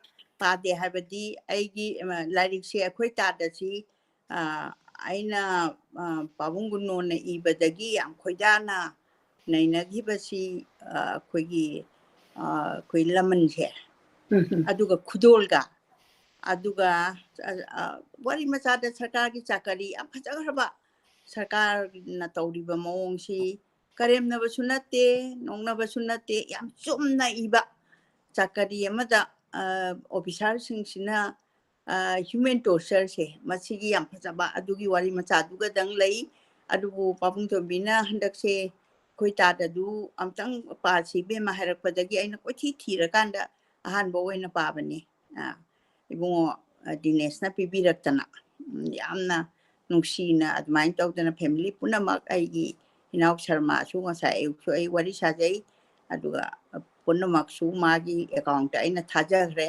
ꯍꯥꯏꯕꯗꯤ ꯑꯩꯒꯤ ꯂꯥꯏꯔꯤꯛꯁꯦ ꯑꯩꯈꯣꯏ ꯇꯥꯗꯁꯤ ꯑꯩꯅ ꯄꯥꯕꯨꯡ ꯒꯨꯅꯣꯅ ꯏꯕꯗꯒꯤ ꯌꯥꯝ ꯈꯣꯏꯗꯥꯅ ꯅꯩꯅꯈꯤꯕꯁꯤ ꯑꯩꯈꯣꯏ ꯂꯃꯟꯁꯦ ꯑꯗꯨꯒ ꯈꯨꯗꯣꯜꯒ ꯑꯗꯨꯒ ꯋꯥꯔꯤ ꯃꯆꯥꯗ ꯁꯔꯀꯥꯔꯒꯤ ꯆꯥꯀꯔꯤ ꯌꯥꯝ ꯐꯖꯈ꯭ꯔꯕ ꯁꯔꯀꯥꯔꯅ ꯇꯧꯔꯤꯕ ꯃꯑꯣꯡꯁꯤ ꯀꯔꯦꯝꯅꯕꯁꯨ ꯅꯠꯇꯦ ꯅꯣꯡꯅꯕꯁꯨ ꯅꯠꯇꯦ ꯌꯥꯝ ꯆꯨꯝꯅ ꯏꯕ ꯆꯥꯀꯔꯤ ꯑꯃꯗ ꯑꯣꯐꯤꯁꯥꯔꯁꯤꯡꯁꯤꯅ ꯍ꯭ꯌꯨꯃꯦꯟ ꯇꯣꯔꯆꯔꯁꯦ ꯃꯁꯤꯒꯤ ꯌꯥꯝ ꯐꯖꯕ ꯑꯗꯨꯒꯤ ꯋꯥꯔꯤ ꯃꯆꯥꯗꯨꯒꯗꯪ ꯂꯩ ꯑꯗꯨꯕꯨ ꯄꯥꯕꯨꯡ ꯇꯣꯝꯕꯤꯅ ꯍꯟꯗꯛꯁꯦ ꯑꯩꯈꯣꯏ ꯇꯥꯗꯗꯨ ꯑꯝꯇꯪ ꯄꯥꯁꯤ ꯏꯕꯦꯝꯃ ꯍꯥꯏꯔꯛꯄꯗꯒꯤ ꯑꯩꯅ ꯀꯣꯏꯊꯤ ꯊꯤꯔꯀꯥꯟꯗ ꯑꯍꯥꯟꯕ ꯑꯣꯏꯅ ꯄꯥꯕꯅꯤ ꯏꯕꯨꯡꯉꯣ ꯗꯤꯅꯦꯁꯅ ꯄꯤꯕꯤꯔꯛꯇꯅ ꯌꯥꯝꯅ ꯅꯨꯡꯁꯤꯅ ꯑꯗꯨꯃꯥꯏꯅ ꯇꯧꯗꯅ ꯐꯦꯃꯤꯂꯤ ꯄꯨꯝꯅꯃꯛ ꯑꯩꯒꯤ ꯏꯅꯥꯎ ꯁꯔꯃꯥꯁꯨ ꯉꯁꯥꯏ ꯑꯌꯨꯛꯁꯨ ꯑꯩ ꯋꯥꯔꯤ ꯁꯥꯖꯩ ꯑꯗꯨꯒ ꯄꯨꯝꯅꯃꯛꯁꯨ ꯃꯥꯒꯤ ꯑꯦꯀꯥꯎꯟꯇ ꯑꯩꯅ ꯊꯥꯖꯈ꯭ꯔꯦ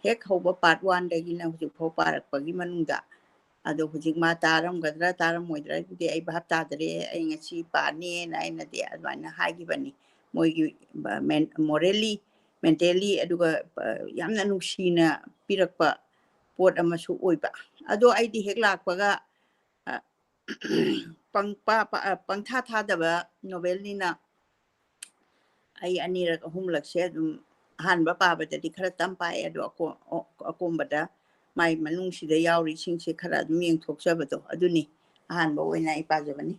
ꯍꯦꯛ ꯍꯧꯕ ꯄꯥꯔꯠ 1ꯗꯒꯤꯅ ꯍꯧꯖꯤꯛꯐꯥꯎ ꯄꯥꯔꯛꯄꯒꯤ ꯃꯅꯨꯡꯗ ꯑꯗꯣ ꯍꯧꯖꯤꯛ ꯃꯥ ꯇꯥꯔꯝꯒꯗ꯭ꯔꯥ ꯇꯥꯔꯝꯃꯣꯏꯗ꯭ꯔꯥ ꯑꯗꯨꯗꯤ ꯑꯩ ꯚꯥꯞ ꯇꯥꯗ꯭ꯔꯦ ꯑꯩ ꯉꯁꯤ ꯄꯥꯅꯤꯅ ꯑꯩꯅꯗꯤ ꯑꯗꯨꯃꯥꯏꯅ ꯍꯥꯏꯈꯤꯕꯅꯤ ꯃꯣꯏꯒꯤ ꯃꯣꯔꯦꯜꯂꯤ ꯃꯦꯟꯇꯦꯜꯂꯤ ꯑꯗꯨꯒ ꯌꯥꯝꯅ ꯅꯨꯡꯁꯤꯅ ꯄꯤꯔꯛꯄ ꯄꯣꯠ ꯑꯃꯁꯨ ꯑꯣꯏꯕ ꯑꯗꯣ ꯑꯩꯗꯤ ꯍꯦꯛ ꯂꯥꯛꯄꯒ ꯄꯪꯊꯥ ꯊꯥꯗꯕ ꯅꯣꯕꯦꯜꯅꯤꯅ ꯑꯩ ꯑꯅꯤꯔꯛ ꯑꯍꯨꯝꯂꯛꯁꯦ ꯑꯗꯨꯝ ꯑꯍꯥꯟꯕ ꯄꯥꯕꯗꯗꯤ ꯈꯔ ꯇꯝ ꯄꯥꯏ ꯑꯗꯣ ꯑꯀꯣꯝꯕꯗ ꯃꯥꯏ ꯃꯅꯨꯡꯁꯤꯗ ꯌꯥꯎꯔꯤꯁꯤꯡꯁꯦ ꯈꯔ ꯑꯗꯨꯝ ꯌꯦꯡꯊꯣꯛꯆꯕꯗꯣ ꯑꯗꯨꯅꯤ ꯑꯍꯥꯟꯕ ꯑꯣꯏꯅ ꯑꯩ ꯄꯥꯖꯕꯅꯤ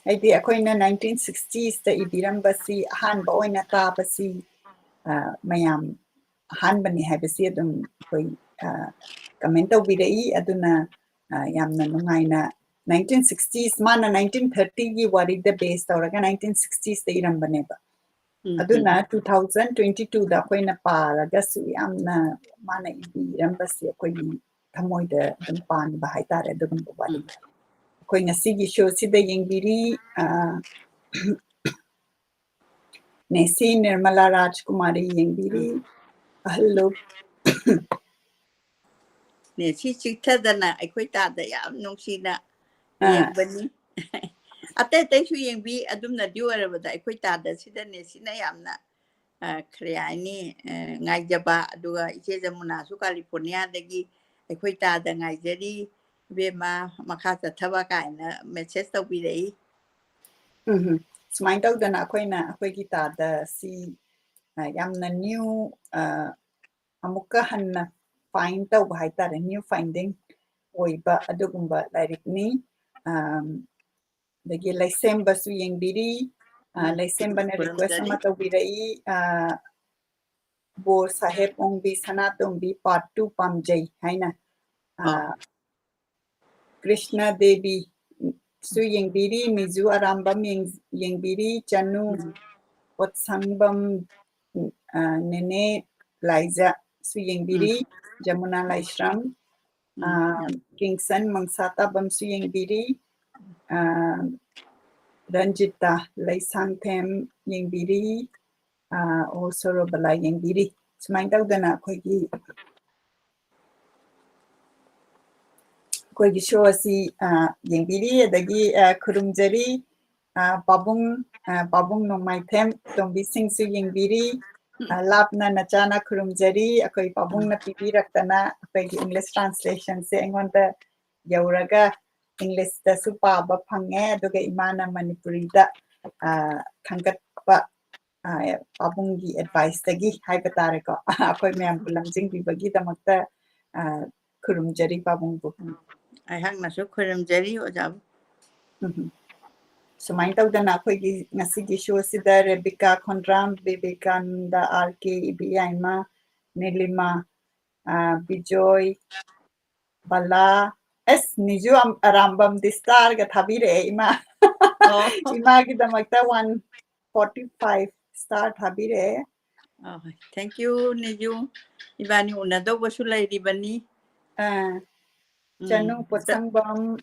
ꯑꯩꯗꯤ ꯑꯩꯈꯣꯏꯅ 1960sꯗ ꯏꯕꯤꯔꯝꯕꯁꯤ ꯑꯍꯥꯟꯕ ꯑꯣꯏꯅ ꯇꯥꯕꯁꯤ ꯃꯌꯥꯝ ꯑꯍꯥꯟꯕꯅꯤ ꯍꯥꯏꯕꯁꯤ ꯑꯗꯨꯝ ꯑꯩꯈꯣꯏ ꯀꯃꯦꯟ ꯇꯧꯕꯤꯔꯛꯏ ꯑꯗꯨꯅ ꯌꯥꯝꯅ ꯅꯨꯡꯉꯥꯏꯅ 1960s ꯃꯥꯅ 1930ꯒꯤ ꯋꯥꯔꯤꯗ ꯕꯦꯁ ꯇꯧꯔꯒ 1960sꯗ ꯏꯔꯝꯕꯅꯦꯕ ꯑꯗꯨꯅ 2022ꯗ ꯑꯩꯈꯣꯏꯅ ꯄꯥꯔꯒꯁꯨ ꯌꯥꯝꯅ ꯃꯥꯅ ꯏꯕꯤꯔꯝꯕꯁꯤ ꯑꯩꯈꯣꯏꯒꯤ ꯊꯃꯣꯏꯗ ꯑꯗꯨꯝ ꯄꯥꯟꯕ ꯍꯥꯏꯇꯥꯔꯦ ꯑꯗꯨꯒꯨꯝꯕ ꯋꯥꯔꯤ ꯑꯩꯈꯣꯏ ꯉꯁꯤꯒꯤ ꯁꯣꯁꯤꯗ ꯌꯦꯡꯕꯤꯔꯤ ꯅꯦꯁꯤ ꯅꯤꯔꯃꯂꯥ ꯔꯥꯖꯀꯨꯃꯥꯔꯤ ꯌꯦꯡꯕꯤꯔꯤ ꯑꯍꯜꯂꯨ ꯅꯦꯁꯤ ꯆꯤꯛꯊꯗꯅ ꯑꯩꯈꯣꯏ ꯇꯥꯗ ꯌꯥꯝ ꯅꯨꯡꯁꯤꯅ ꯌꯦꯡꯕꯅꯤ ꯑꯇꯩ ꯑꯇꯩꯁꯨ ꯌꯦꯡꯕꯤ ꯑꯗꯨꯝꯅꯗꯤ ꯑꯣꯏꯔꯕꯗ ꯑꯩꯈꯣꯏ ꯇꯥꯗ ꯁꯤꯗ ꯅꯦꯁꯤꯅ ꯌꯥꯝꯅ ꯀꯔꯤ ꯍꯥꯏꯅꯤ ꯉꯥꯏꯖꯕ ꯑꯗꯨꯒ ꯏꯆꯦ ꯖꯃꯨꯅꯥꯁꯨ ꯀꯥꯂꯤꯐꯣꯔꯅꯤꯌꯥꯗꯒꯤ ꯑꯩꯈꯣꯏ ꯇꯥꯗ ꯉꯥꯏꯖꯔꯤ ꯏꯕꯦꯝꯃ ꯃꯈꯥ ꯆꯠꯊꯕ ꯀꯥꯏꯅ ꯃꯦꯁꯦꯖ ꯇꯧꯕꯤꯔꯛꯏ ꯁꯨꯃꯥꯏꯅ ꯇꯧꯗꯅ ꯑꯩꯈꯣꯏꯅ ꯑꯩꯈꯣꯏꯒꯤ ꯇꯥꯗ ꯁꯤ ꯌꯥꯝꯅ ꯅ꯭ꯌꯨ ꯑꯃꯨꯛꯀ ꯍꯟꯅ ꯐꯥꯏꯟ ꯇꯧꯕ ꯍꯥꯏꯇꯥꯔꯦ ꯅ꯭ꯌꯨ ꯐꯥꯏꯟꯗꯤꯡ ꯑꯣꯏꯕ ꯑꯗꯨꯒꯨꯝꯕ ꯂꯥꯏꯔꯤꯛꯅꯤ ꯑꯗꯒꯤ ꯂꯩꯁꯦꯝꯕꯁꯨ ꯌꯦꯡꯕꯤꯔꯤ ꯂꯩꯁꯦꯝꯕꯅ ꯔꯤꯀ꯭ꯋꯦꯁ ꯑꯃ ꯇꯧꯕꯤꯔꯛꯏ ꯕꯣꯔ ꯁꯥꯍꯦꯕ ꯑꯣꯡꯕꯤ ꯁꯅꯥꯇꯣꯝꯕꯤ ꯄꯥꯔꯠ 2 ꯄꯥꯝꯖꯩ ꯍꯥꯏꯅ ꯀ꯭ꯔꯤꯁꯅ ꯗꯦꯕꯤ ꯁꯨ ꯌꯦꯡꯕꯤꯔꯤ ꯃꯤꯖꯨ ꯑꯔꯥꯝꯕꯝ ꯌꯦꯡꯕꯤꯔꯤ ꯆꯅꯨ ꯄꯣꯠꯁꯪꯕꯝ ꯅꯦꯅꯦ ꯂꯥꯏꯖꯥ ꯁꯨ ꯌꯦꯡꯕꯤꯔꯤ ꯖꯃꯨꯅꯥ ꯂꯥꯏꯁ꯭ꯔꯝ ꯀꯤꯡꯁꯟ ꯃꯪꯁꯥꯇꯥꯕꯝꯁꯨ ꯌꯦꯡꯕꯤꯔꯤ ꯔꯟꯖꯤꯇꯥ ꯂꯩꯁꯥꯡꯊꯦꯝ ꯌꯦꯡꯕꯤꯔꯤ ꯑꯣꯁꯣꯔꯣꯕꯂꯥ ꯌꯦꯡꯕꯤꯔꯤ ꯁꯨꯃꯥꯏꯅ ꯇꯧꯗꯅ ꯑꯩꯈꯣꯏꯒꯤ ꯁꯣ ꯑꯁꯤ ꯌꯦꯡꯕꯤꯔꯤ ꯑꯗꯒꯤ ꯈꯨꯔꯨꯝꯖꯔꯤ ꯄꯥꯕꯨꯡ ꯅꯣꯡꯃꯥꯏꯊꯦꯝ ꯇꯣꯝꯕꯤꯁꯤꯡꯁꯨ ꯌꯦꯡꯕꯤꯔꯤ ꯂꯥꯞꯅ ꯅꯆꯥꯅ ꯈꯨꯔꯨꯝꯖꯔꯤ ꯑꯩꯈꯣꯏ ꯄꯥꯕꯨꯡꯅ ꯄꯤꯕꯤꯔꯛꯇꯅ ꯑꯩꯈꯣꯏꯒꯤ ꯏꯪꯂꯤꯁ ꯇ꯭ꯔꯥꯟꯁꯂꯦꯁꯟꯁꯦ ꯑꯩꯉꯣꯟꯗ ꯌꯧꯔꯒ ꯏꯪꯂꯤꯁꯇꯁꯨ ꯄꯥꯕ ꯐꯪꯉꯦ ꯑꯗꯨꯒ ꯏꯃꯥꯅ ꯃꯅꯤꯄꯨꯔꯤꯗ ꯈꯟꯒꯠꯄ ꯄꯥꯕꯨꯡꯒꯤ ꯑꯦꯗꯚꯥꯏꯁꯇꯒꯤ ꯍꯥꯏꯕ ꯇꯥꯔꯦꯀꯣ ꯑꯩꯈꯣꯏ ꯃꯌꯥꯝꯕꯨ ꯂꯝꯖꯤꯡꯕꯤꯕꯒꯤꯗꯃꯛꯇ ꯈꯨꯔꯨꯝꯖꯔꯤ ꯄꯥꯕꯨꯡꯕꯨ ꯑꯩꯍꯥꯛꯅꯁꯨ ꯈꯨꯔꯨꯝꯖꯔꯤ ꯑꯣꯖꯥꯕꯨ ꯁꯨꯃꯥꯏꯅ ꯇꯧꯗꯅ ꯑꯩꯈꯣꯏꯒꯤ ꯉꯁꯤꯒꯤ ꯁꯣꯁꯤꯗ ꯔꯦꯕꯤꯀꯥ ꯈꯣꯟꯗ꯭ꯔꯥꯝ ꯕꯤꯕꯦꯀꯥꯅꯟꯗ ꯑꯥꯔ ꯀꯦ ꯏꯕꯤꯌꯥꯏꯃ ꯅꯤꯂꯤꯃꯥ ꯕꯤꯖꯣꯏ ꯕꯂꯥ ꯑꯁ ꯅꯤꯖꯨ ꯑꯔꯥꯝꯕꯝꯗꯤ ꯁ꯭ꯇꯥꯔꯒ ꯊꯥꯕꯤꯔꯛꯑꯦ ꯏꯃꯥ 이마기다막다 145 스타트 하비래. Thank you, Niju. Ibani unado basulay ribani. Chanu Potsangam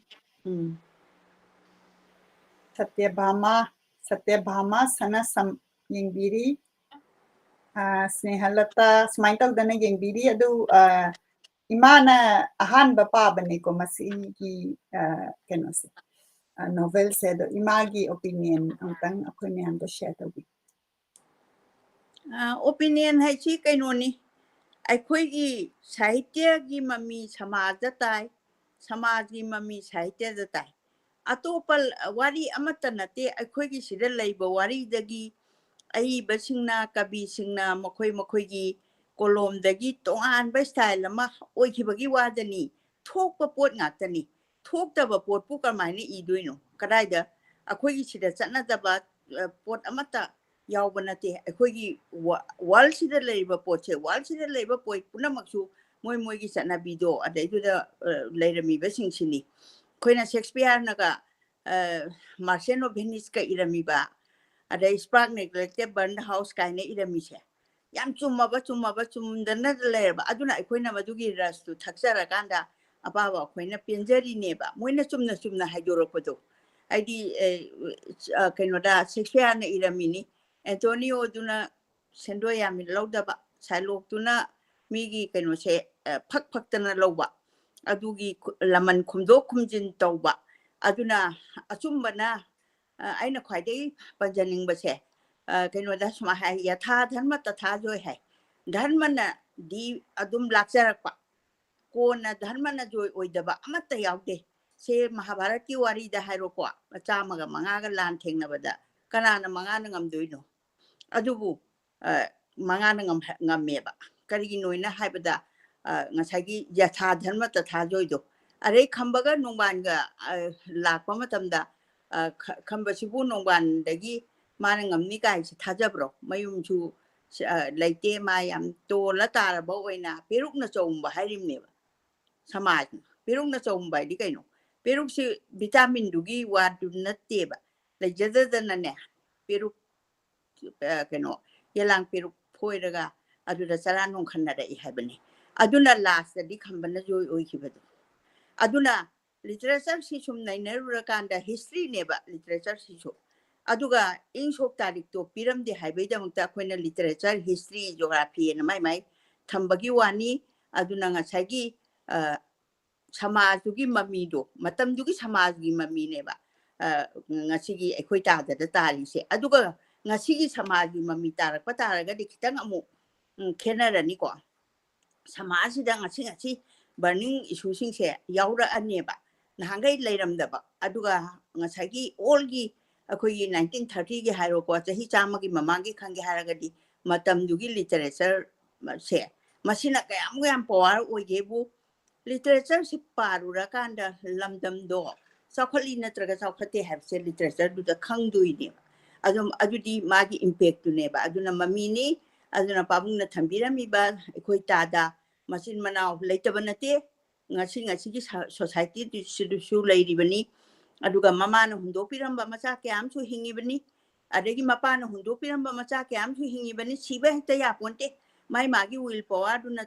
Satyabhama Sana Sam Yengbiri Snehalata Smita Dana Yengbiri Adu Imana Ahan Bapa Baneko Masi Kenosi. Novel said imagi opinion ang opinion the share opinion hai chi kainoni Ekhoi Sahitya gi mami samaj tai samaj gi mami sahitya tai atopal wari amata nate Ekhoi gi sida leiba wari dagi ai basingna kabi singna makhoi gi kolom dagi tongan ba style ma oikhibagi wadani thokpa pot ngatani thokdaba pot pu kamaini iduino kadaida Ekhoi gi sida chanadaba pot amata yauba nate Ekhoi gi wal sida leiba potche wal sida leiba poi punamaksu moi gi chanabido adaiduda leirami basing sini koina Shakespeare naga Merchant of Venice ka iramiba adai spark neglected burned house kaine iramise yam chumaba chumdana leirba aduna Ekhoina madugi rastu thaksara kanda ababa Ekhoina penjari neba moina chumna haidoropado aidi kainoda Shakespeare na iramini Antonio duna sendo yami laudaba salok tuna migi kaino se phak tana lauba adugi laman khumdo khumjin tauba aduna achumbana aina khwaidai panjaning base kaino da sma hai yatha dharma tatha joy hai dharma na di adum lakcharakpa kona dharma na joy oidaba amata yaude se Mahabharata ki wari da hairoko chamaga mangaga lan thengnabada kanana mangana ngamdoino adubu mangana ngammeba karigi noina haibada ngasagi yatha dharma tatha joido are khambaga nongbanga lakpa matamda khambasibu nongban dagi mana ngamni kai thajabro mayumchu laite ma yam to la taraba oina perukna chomba hairimneba samaj perukna chomba di kaino peruk si vitamin dugi wadu natteba lejadadana ne peruk kaino yelang peruk phoiraga aduda charanong khannara I habani aduna last di khambana joy oikibadu aduna literature si sum nainarukanda history neba literature si so aduga insok tarik to piram de haibeda mukta khoina literature history geography na mai thambagi wani aduna ngasagi samaj gi mamido matam gi samaj gi mami neba ngasigi Ekhoi Tada da tari se aduga ngasigi samaj gi mami tarakpa taraga di kitang amu khenarani ko samaj sida ngasi burning issue sing se yaura aneba nahangai leiramdaba aduga ngasagi olgi Ekhoi 1930 gi hairo ko chahi chama gi mamangi khangi haragadi matam dugi literature se masina kayam power oigebu literature si parura kanda lamdam do sakhali natraga sakhate have se literature du da khangduini adum adudi magi impact tu neba aduna mamini aduna pabung na thambirami ba Ekhoi Tada masin manau leitabanate ngasi gi society du leiribani aduga mama na hundopiramba macha kyam su hingibani adegi mapa na hundopiramba macha kyam su hingibani siba heta ya ponte mai magi will power du na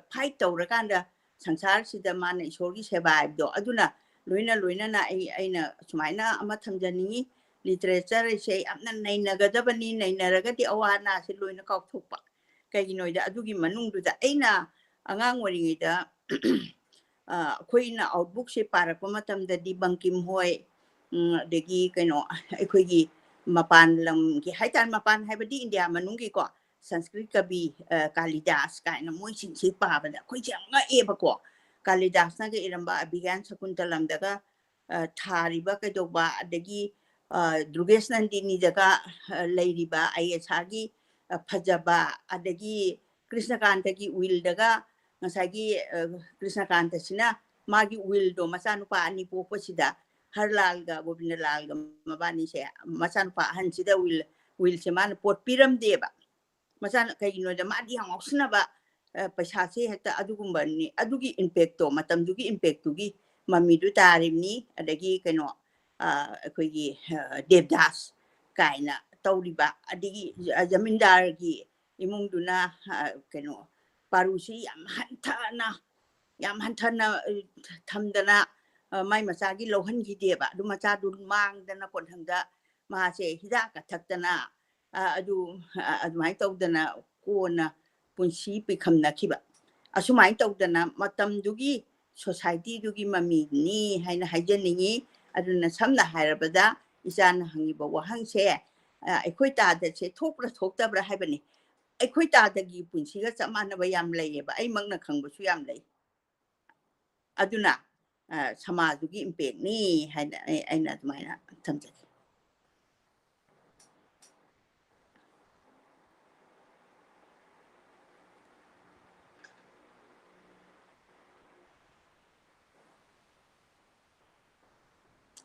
fight tawrakanda sangsar sida mana ishorgi seba do aduna loina na aina sumaina ama thamjani literature se amna nainagadabani nainaragati awana se loina kaukthokpa kaiginoida adugi manungduda aina angang waringida khoina outbook se parakpa matamda di bangkim hoi degi kaino Ekhoigi mapan lam ki haitan mapan haibadi India manungi ko Sanskrit kabi Kalidas kaina moi singsi pabada khoi changa eba ko Kalidas na ge iramba Abhigyan Shakuntalam daga thariba kaidoba adagi Drugesh Nandini jaga leiriba ayesagi phajaba adagi Krishna Kanta gi will daga ngasagi Krishna Kanta sina magi will do masanupa ani popo sida harlal ga Govinda lal ga mabani se masanupa han sida will se man pot piram deba masan kayino da madi hang oksna ba paisa se heta adugumba ni adugi impact to matam dugi impact tugi mamidu tarimni adagi kano Ekhoi Devdas kaina tawriba adigi zamindar gi imungduna kano parusi yam hantana thamdana mai masagi lohan gi deba du macha du mangdana ponthangda ma se hida ka thakdana adu admai tawdana kona punsi pikhamna khiba asumai tawdana matam dugi society dugi mami ni haina haijaningi aduna samna hairabada isan hangiba wahangse Ekhoi Tada se thokra thoktabra haibani Ekhoi Tada gi punsiga chamana ba yam leyeba ai mangna khangbusu yam lei aduna samajugi impact ni haina aina admaina thamjaki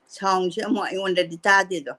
sound se mo aingonda ditade do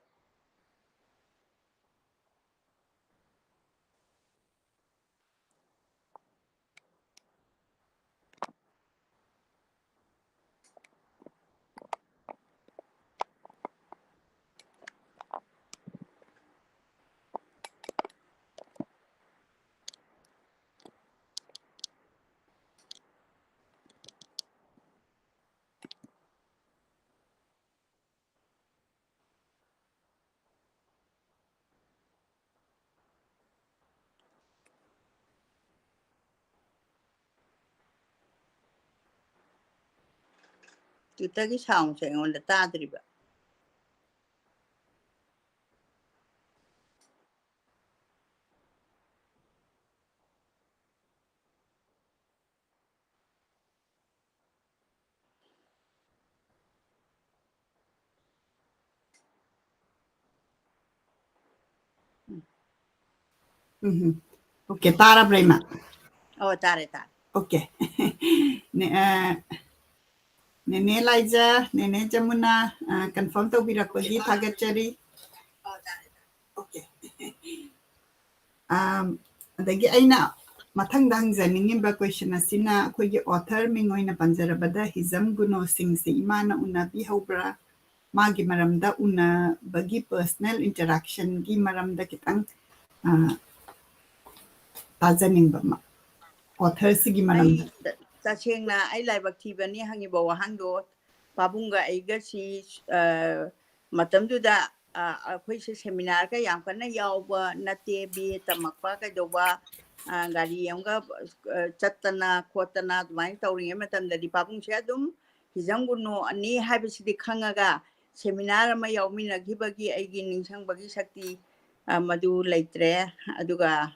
tutagi sound se aingonda tadriba Okay, Tara Brema. oh tare Okay. Nene Liza, Nene Jamuna, confirm to be Rakogi, Tagachari. Okay. Adagi aina mathangdang zaningi ba question asina akhoi author mingoina panjarabada Hijam Guno singse imana unabi hobra magi maramda una bagi personal interaction gi maramda kitang tajaning ba author sigi maramda tasengna ai laibak thibani hangiba wahangdo pabunga aiga si matamduda akhoi se seminar ka yam kana yawba nate bi tamakpa ka doba gari yamga chattana khotana mai tawri matamda di pabung se adum Hijam Guno ani habisidi khangaga seminar ma yawmina gibagi aigi ningsang bagi sakti madu leitre aduga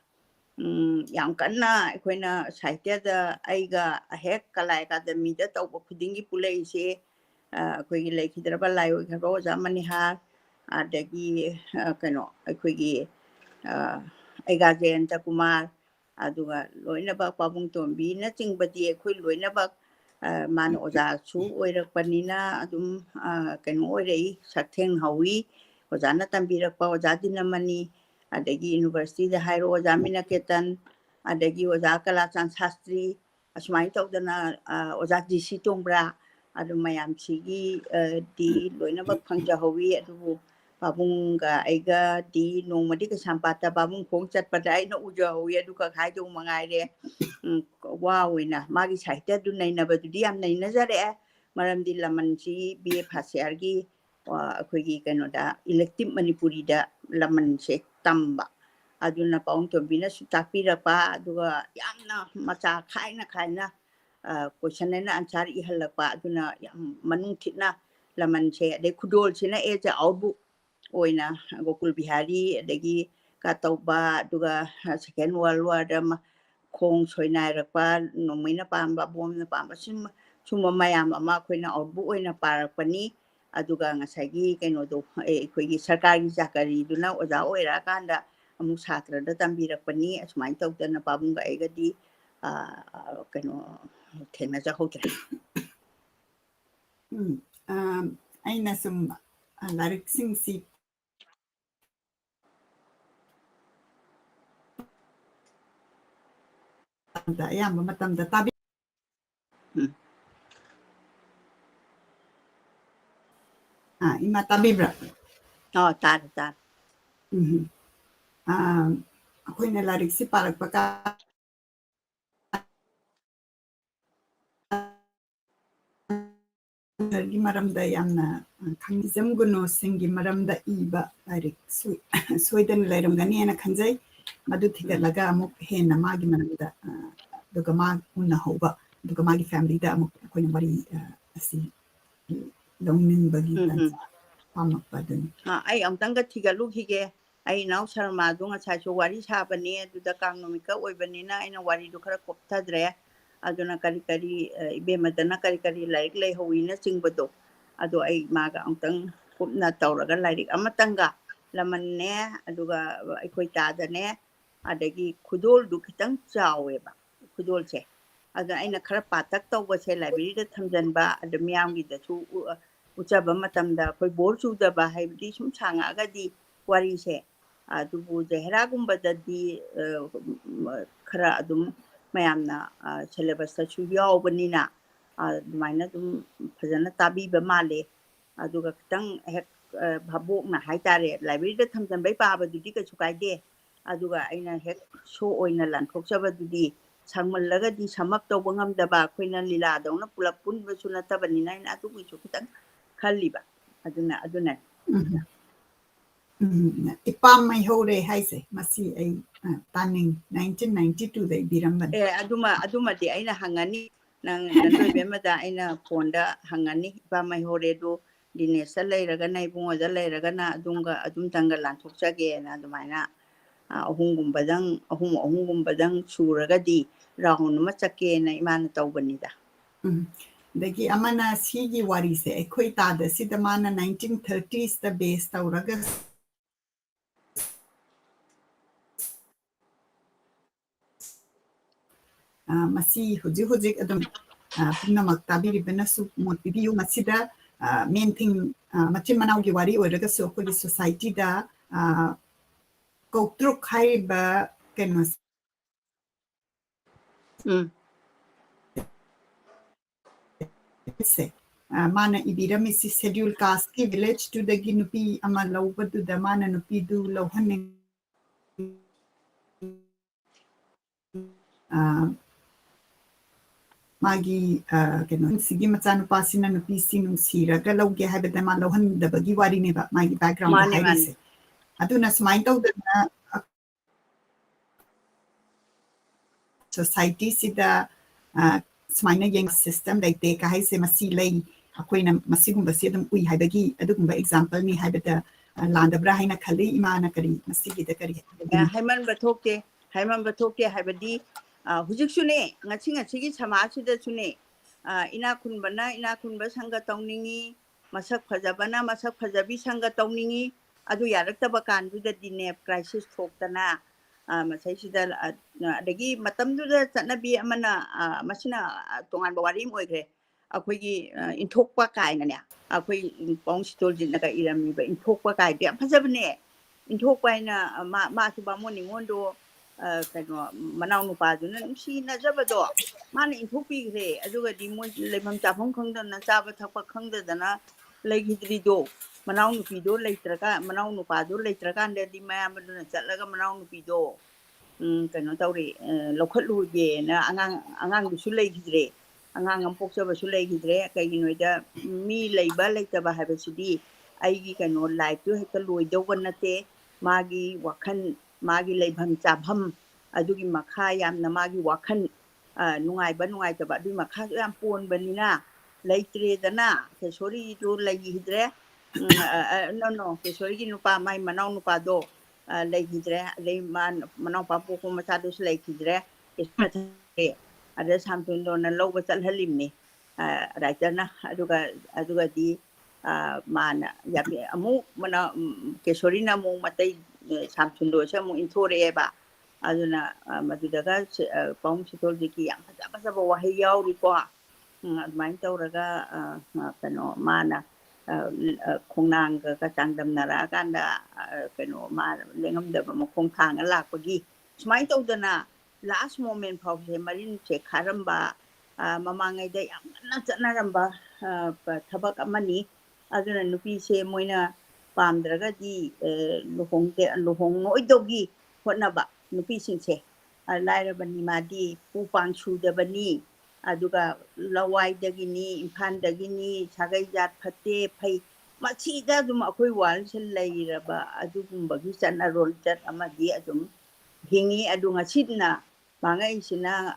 yam kanna aikoina sahityada aiga ahek kalai academy da tawba khudingi pulai se aikoigi leikidraba layo khaba oja manihar adagi kano aikoigi aiga jayanta kumar aduga loina ba pabung tombi na chingbadi aikoi loina ba man oja chu oirakpanina adum kano oirei satheng hawi oja na tambirakpa oja dinamani adagi university da hairo oja minaketan adagi oja kalachan sastri asmai tawdana oja DC tongbra adu mayam sigi di loina bak phangja hawi adu pabunga aiga di nongmadi ka sampata pabung khong chatpada aina uja hawi adu ka khai jong mangai re wawina magi sahitya du naina badu di am naina jare maram di laman si BA Phasiar gi akhoi kano da elective Manipuri da laman se tamba aduna paung tombina sutapi rapa aduga yamna macha khaina question na answer ihalapa aduna yam manung thitna laman se de khudol sina e ja aubu oina Gokul Bihari adagi ka tauba aduga second world war da khong soinai rapa nomina pamba bomna pamba suma mayam ama khoina aubu oina parakpani aduga ngasagi kainodo ekhoi sarkari jakari duna oja oira kanda amu satra da tambirakpani asumai tawdana pabunga egadi kaino thena ja hotre aina sum larik sing si da yamba matamda tabi ima tabibra tar akoina larik si parakpa ka gi maramda yamna Hijam Guno singi maramda iba larik soidan lairamgani ana khanjai madu thigalaga amuk hena magi maramda duga mag unna hoba duga magi family da amuk akoina bari asi longnin bagi pamakpa dun ai amtanga thigalu hige ai naw sharma dunga chacho wari sabani aduda kangnomika oibanina aina wari du khara kopthadre aduna kari kari ibemadana kari laik lei hoina chingbado ado ai maga amtang kupna tawraga laik amatanga lamanne aduga Ekhoi Tada ne adagi khudol du khitang chaweba khudol che ada aina khara patak tawba che library da thamjanba admiyam gi da chu uchaba matamda koi bor chu da ba haibdi sum changa ga di wari se adubu jehra gumba da di khara adum mayamna syllabus ta chu yawbanina admaina dum phajana tabi ba male aduga kitang hek bhabok na haitare library da thamjanbai pa ba dudi ka chu kaide aduga aina hek show oina lan thokchaba dudi sangmallaga di samak tawba ngamdaba khoina lila dawna pulap punba chu natabani naina adugi chu kitang khaliba aduna ipam mai hore haise masi ai taning 1992 dai biramban aduma di aina hangani nang nanloi bemada aina fonda hangani ipam mai hore do dinesa leiraga na ibungo da leiraga na adum tanga lan thokchage na adumaina ahum suraga di round ma chake na imana tawbanida dagi amana sigi wari se Ekhoi Tada sida mana 1930s da base tawraga masi hujik adum punamak tabiribana su mot bibiu masida main thing machin manau gi wari oiraga so ko society da koktruk haiba kenos se mana ibirami si schedule caste ki village to the ginupi ama lawbadu da mana nupi du lawhaning magi keno sigi machanu pasina nupi sinu siraga lawge haibada ma lawhan da bagi wari ne ba magi background da hairi se aduna smai tawdana society sida smaina yang system like te ka haise masi lei akoina masigumba si adum ui haibagi adugumba example ni haibada landabra haina khali imana kari masigi da kari haiman bathokte haibadi hujik sune ngachi gi samaj da sune ina kunba sanga tawningi masak phajabi sanga tawningi adu yaraktaba kandu da dinep crisis thoktana masai sida adagi matamdu da chanabi amana masina tongan bawari moigre akhoi inthokpa kaina ne akhoi pong stol jinna ka irami ba inthokpa kai de phajabne inthokpa ina ma su ba mo ningondo kaino manau nu pa duna si na jabado mana inthokpi gre aduga di mo lepham chapong khangdana chaba thakpa khangdana leigidri do manau nu pi do leitraka manau nu pa do leitraka ande di mayam duna chatlaga manau nu pi do kaino tawri lokhatlu ge na angang du su leigidre angang am pokchaba su leigidre kaiginoida mi leiba leitaba habasidi aigi kaino life tu hekta loidawban nate magi wakhan magi leibham chabham adugi makha yamna magi wakhan nungaiba adu makha yam ponbanina leitre dana kesori do leigidre no kesori gi nupa mai manau nupa do leigidre leiman manau pa poko macha do leigidre ada sampun do na loba chal halimni raitana aduga di mana yapi amu mana kesorina mu matai samsundo se mu intore ba aduna madudaga paum sitol diki yang apa wahai yauri ko main tauraga kano mana khongnang ka changdam nara kanda kano ma lengam da mo khong thang la pagi smai taudana last moment phau se marin che kharamba mamangai da yang na chanaramba thabak amani aduna nupi se moina pamdraga di luhong noidogi hotnaba nupi singse lairabani madi pupang sudabani aduga lawai dagini impan dagini sagai jat phate phai machida dum akoi wal sel lairaba adugumbagi chanarol chat amadi adum hingi adunga sidna mangai sina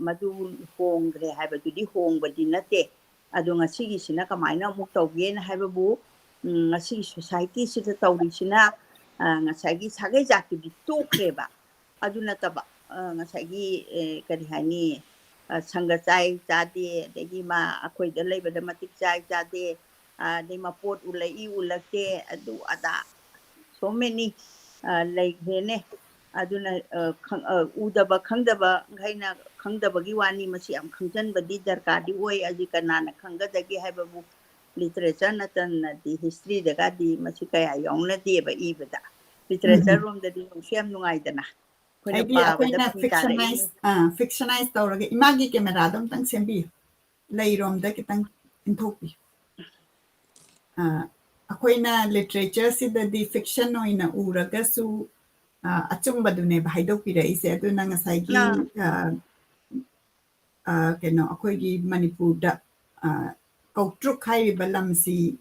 madu hongre haibadudi hongbadi nate adunga sigi sina kamaina muk tawgen haibabu ngasi society sida tawri sina ngasagi sagai jatu di tokreba aduna taba ngasagi kari hani sangga chai chade degi ma akhoi da leibada matik chai chade de ma pot ulai ulakte adu ada so many like hene aduna udaba khangdaba ngaina khangdabagi wani masi am khangjanbadi darkadi oi aji kanana khangadagi haibabu literature natan di history daga di masi kaya yongna di ba ibada literature room da di siam nungaidana koina paabada fictionize tawraga imagi camera dom tang sembi leirom da kitang inthopi akoina literature sida di fiction oina uraga su achumba dune bhaidok pira ise aduna ngasai gi keno akoigi manipur da kautruk hai balam si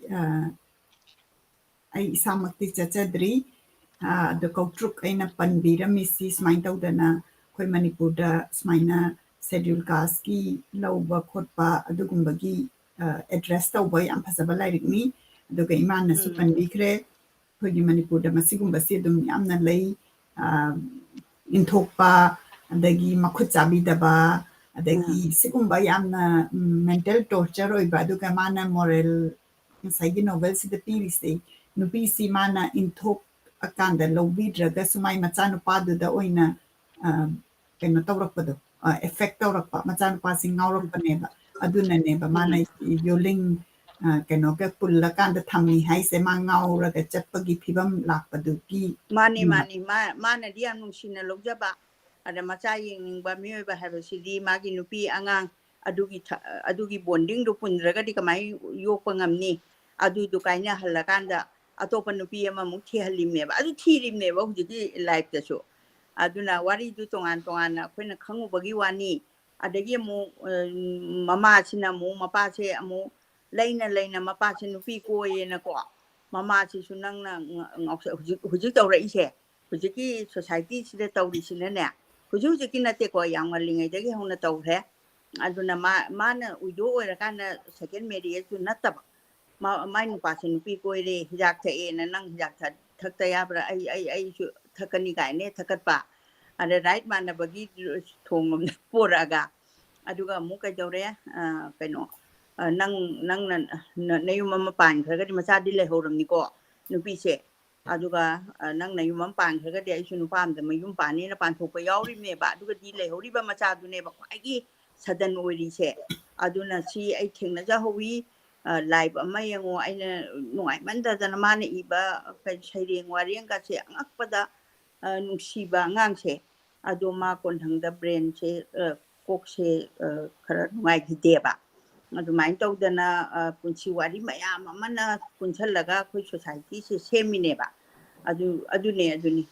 ai samakti chachadri the kautruk aina panbira misi smain tawdana koi manipur da smaina schedule caste ki lauba khotpa adugumbagi address tawba yam phasaba lairik ni aduga imana su panbikre koi manipur da masigumba si dum yamna lei inthokpa adagi makhut chabi daba adagi sigumba yamna mental torture oiba aduga mana moral saigi novel si the piri nupi si mana inthok akanda lobidra sumai machanu padu da oina keno tawrakpado effect tawrakpa machanu passing ngawrakpa neba aduna neba mana yoling keno ka pulla kanda thammi haise ma ngawraga chatpagi phibam lakpadu ki mani mana dia nungsina logjaba ada macha yengba mioiba habasidi magi nupi angang adugi bonding do pundraga di kamai yokpa ngamni adu du kaina halakanda atopa nupi ama mukhi halimneba adu thirimneba hujidi life ta so aduna wari du tongan koina khangu bagi wani adagi mu mama sina mu mapa se amu leina mapa se nupi koyena ko mama si sunang na hujik tawra ise hujiki society sida tawri sina ne hujiki nate ko yang malingai dagi hona tawre aduna mana uido oira kana second marriage tu nataba mai nu pa sin pi koire hijak tha e na nang hijak tha thakta ya bra ai su thakani kai ne thakat pa ada right mana bagi thongom poraga aduga mu kai tawre kaino nang nayum mama pan khraga di macha di le horam ni ko nupi se aduga nang nayum mama pan khraga di ai su nu pam da mayum pan ni na pan thok pa yauri me ba aduga di le hori ba macha du ne ba kwai gi sadan oiri se aduna si ai thengna ja howi live ama yango aina nuai manda dana mana iba kai saireng wareng ka se angakpada nungsiba ngang se ado ma kon thangda brain se kok se khara nuai gideba adumain tawdana punchi wari mayam amana punchalaga khoi society se semineba aduni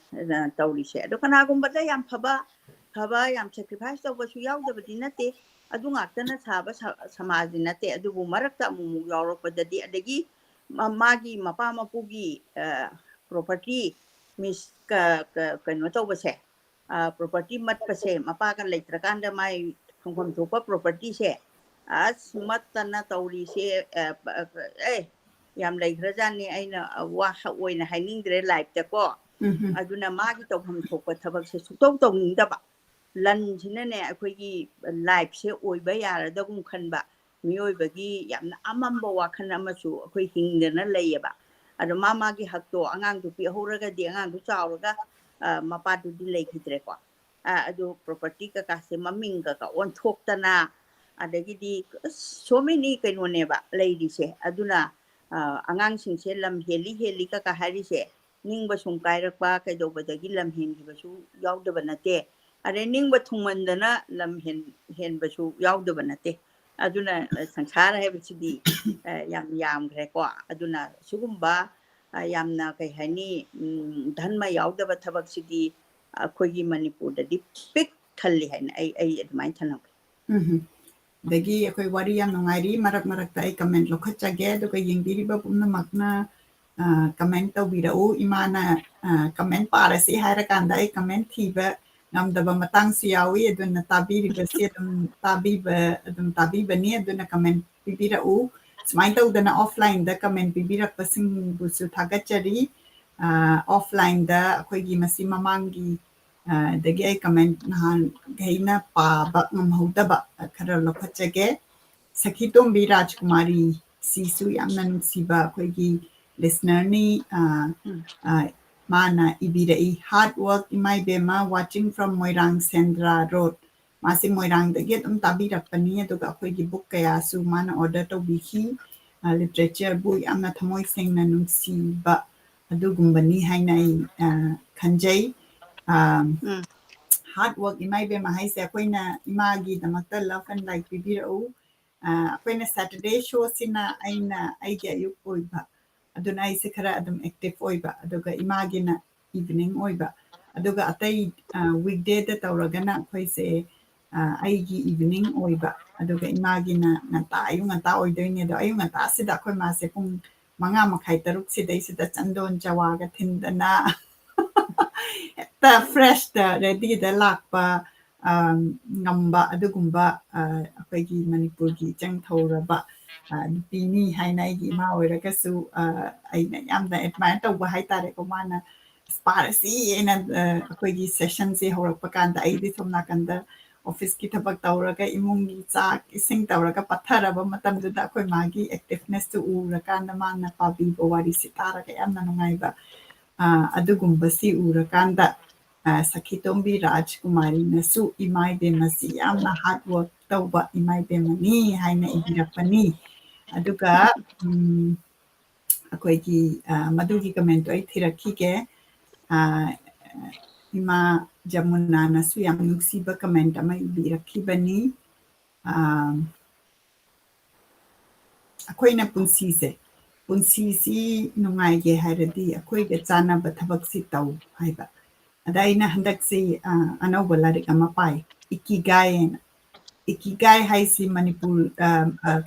tawri se ado kana gumbada yam phaba yam sacrifice tawba su yaudabadi nate adu ngaktana saba samaj nate adubu marakta mu yawrakpadadi adagi magi mapa mapugi property mis kano tawba se property mat pase mapa kan leitrakan da mai khongkhom thopa property se as matana tawri se yam leikrajani aina wa oina hainingdre life ta ko aduna magi tawham thokpa thabak se sutaw tawning daba lan sinane akhoi gi life se oiba yara da gum khanba ꯃꯤꯑꯣꯏꯕꯒꯤ ꯌꯥꯝꯅ ꯑꯃꯝꯕ ꯋꯥꯈꯜ ꯑꯃꯁꯨ ꯑꯩꯈꯣꯏ ꯍꯤꯡꯗꯅ ꯂꯩꯌꯦꯕ ꯑꯗꯣ ꯃꯥꯒꯤ ꯍꯛꯇꯣ ꯑꯉꯥꯡꯗꯨ ꯄꯤꯍꯧꯔꯒꯗꯤ ꯑꯉꯥꯡꯗꯨ ꯆꯥꯎꯔꯒ ꯃꯄꯥꯗꯨꯗꯤ ꯂꯩꯈꯤꯗ꯭ꯔꯦꯀꯣ ꯑꯗꯨ ꯄ꯭ꯔꯣꯄꯔꯇꯤ ꯀꯀꯥꯁꯦ ꯃꯃꯤꯡ ꯀꯀꯥ ꯑꯣꯟꯊꯣꯛꯇꯅ ꯑꯗꯒꯤꯗꯤ so many ꯀꯩꯅꯣꯅꯦꯕ ꯂꯩꯔꯤꯁꯦ ꯑꯗꯨꯅ ꯑꯉꯥꯡꯁꯤꯡꯁꯦ ꯂꯝ ꯍꯦꯜꯂꯤ ꯀꯀꯥ ꯍꯥꯏꯔꯤꯁꯦ ꯅꯤꯡꯕ ꯁꯨꯝ ꯀꯥꯏꯔꯛꯄ ꯀꯩꯗꯧꯕꯗꯒꯤ ꯂꯝ ꯍꯦꯟꯈꯤꯕꯁꯨ ꯌꯥꯎꯗꯕ ꯅꯠꯇꯦ ꯑꯗꯩ ꯅꯤꯡꯕ ꯊꯨꯡꯃꯟꯗꯅ ꯂꯝ ꯍꯦꯟꯕꯁꯨ ꯌꯥꯎꯗꯕ ꯅꯠꯇꯦ ꯑꯗꯨꯅ ꯁꯪꯁꯥꯔ ꯍꯥꯏꯕꯁꯤꯗꯤ ꯌꯥꯝ ꯌꯥꯝꯈ꯭ꯔꯦꯀꯣ ꯑꯗꯨꯅ ꯁꯤꯒꯨꯝꯕ ꯌꯥꯝꯅ ꯀꯩ ꯍꯥꯏꯅꯤ ꯙꯟꯃ ꯌꯥꯎꯗꯕ ꯊꯕꯛꯁꯤꯗꯤ ꯑꯩꯈꯣꯏꯒꯤ ꯃꯅꯤꯄꯨꯔꯗꯗꯤ ꯄꯤꯛ ꯊꯜꯂꯤ ꯍꯥꯏꯅ ꯑꯩ ꯑꯗꯨꯃꯥꯏꯅ ꯊꯝꯃꯦ ꯑꯗꯒꯤ ꯑꯩꯈꯣꯏ ꯋꯥꯔꯤ ꯌꯥꯝ ꯅꯨꯡꯉꯥꯏꯔꯤ ꯃꯔꯛꯇ ꯑꯩ ꯀꯃꯦꯟ ꯂꯧꯈꯠꯆꯒꯦ ꯑꯗꯨꯒ ꯌꯦꯡꯕꯤꯔꯤꯕ ꯄꯨꯝꯅꯃꯛꯅ ꯀꯃꯦꯟ ꯇꯧꯕꯤꯔꯛꯎ ꯏꯃꯥꯅ ꯀꯃꯦꯟ ꯄꯥꯔꯁꯤ ꯍꯥꯏꯔꯀꯥꯟꯗ ꯑꯩ ꯀꯃꯦꯟ ꯊꯤꯕ ngam matangsu yawi aduna tabiribasi adum tabibani aduna comment pibirau sumai tawdana offline da comment pibirakpasing busu thagachari offline da akoigi masi mamangi dagi ai comment nahan gaina pa ngamhodaba khara lokhachage sakhitombi rajkumari sisu yamna nungsiba akoigi listener ni mana ibirai hard work imai bema watching from Moirang Sendra Road masi Moirang da get tabi rakpani aduga akoigi book kaya su mana order to bihi literature bu yamna thamoi sengna nungsiba adugumbani haina khanjai hard work imai bema haise akoina imagi damakta love and like bibirau akoina Saturday show sina aina aigi ayuk oiba aduna aise khara adum active oiba aduga imagina evening oiba aduga atai weekday da tawragana akhoise aigi evening oiba aduga imagina ngata ayu ngata oidoine do ayu ngata sida akhoi mase pung manga makhai taruk sidai sida chandon chawaga thindana ta fresh da ready da lakpa ngamba adugumba akoigi manipur gi chang thoraba nupini haina gi ma oiragasu aina yamna admire tawba haitare ko mana sparasi ena akoigi session se horakpa kanda aidi somna kanda office ki thabak tawraga imungi chak ising tawraga patharaba matamduda akoi magi activeness tu urakanda mana pabi bowari sitara ka yamna nungaiba adugumba si urakanda Sakhitombi Rajkumari nasu imai bemasi yamna hard work tawba imai bemani haina ibirapani aduga akoigi madugi comment ai thirakhige ima jamuna nasu yam nungsiba comment ama ibirakhibani akoina punsisi nungaige hairadi akoiga chanaba thabak si taw haiba adaina handakse anauba larik ama pai ikigai haisi manipur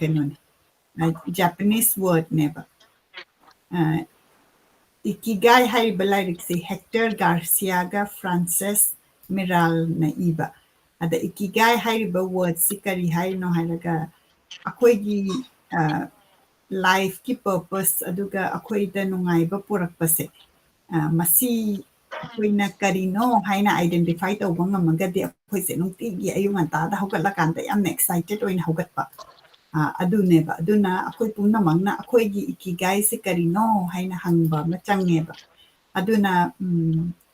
kanone Japanese word neba ikigai haiba larik se Hector Garcia ga Frances Miral na iba ada ikigai haiba word si kari haino hairaga akoigi life ki purpose aduga akoida nungaiba purakpase masi akoina karino haina identify tawba ngamagadi akoise nungtigi ayung antada hogatlakanda yamna excited oina hogatpa aduneba aduna akoi pumnamangna akoigi ikigai se karino haina hangba machangeba aduna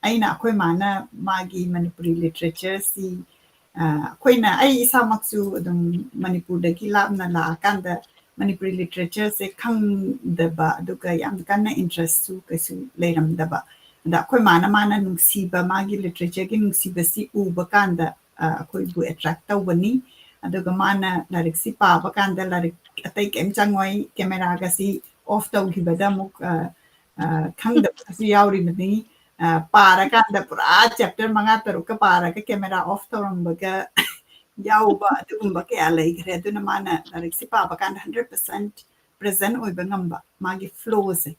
aina akoi mana magi manipuri literature si akoina ai isamaksu adum manipur dagi labna la kanda manipuri literature se khangdaba aduga yam kanna interest su kasu leiramdaba da akhoi mana nungsiba magi literature gi nungsiba si uba kanda akhoi bu attract tawbani aduga mana larik si paba kanda larik atai kem changoi camera ga si off tawhibada muk khangdaba si yauri mani para kanda pura chapter manga taruka para ka camera off tawrambaga yauba adugumba kaya leigre aduna mana larik si paba kanda 100% present oiba ngamba magi flow se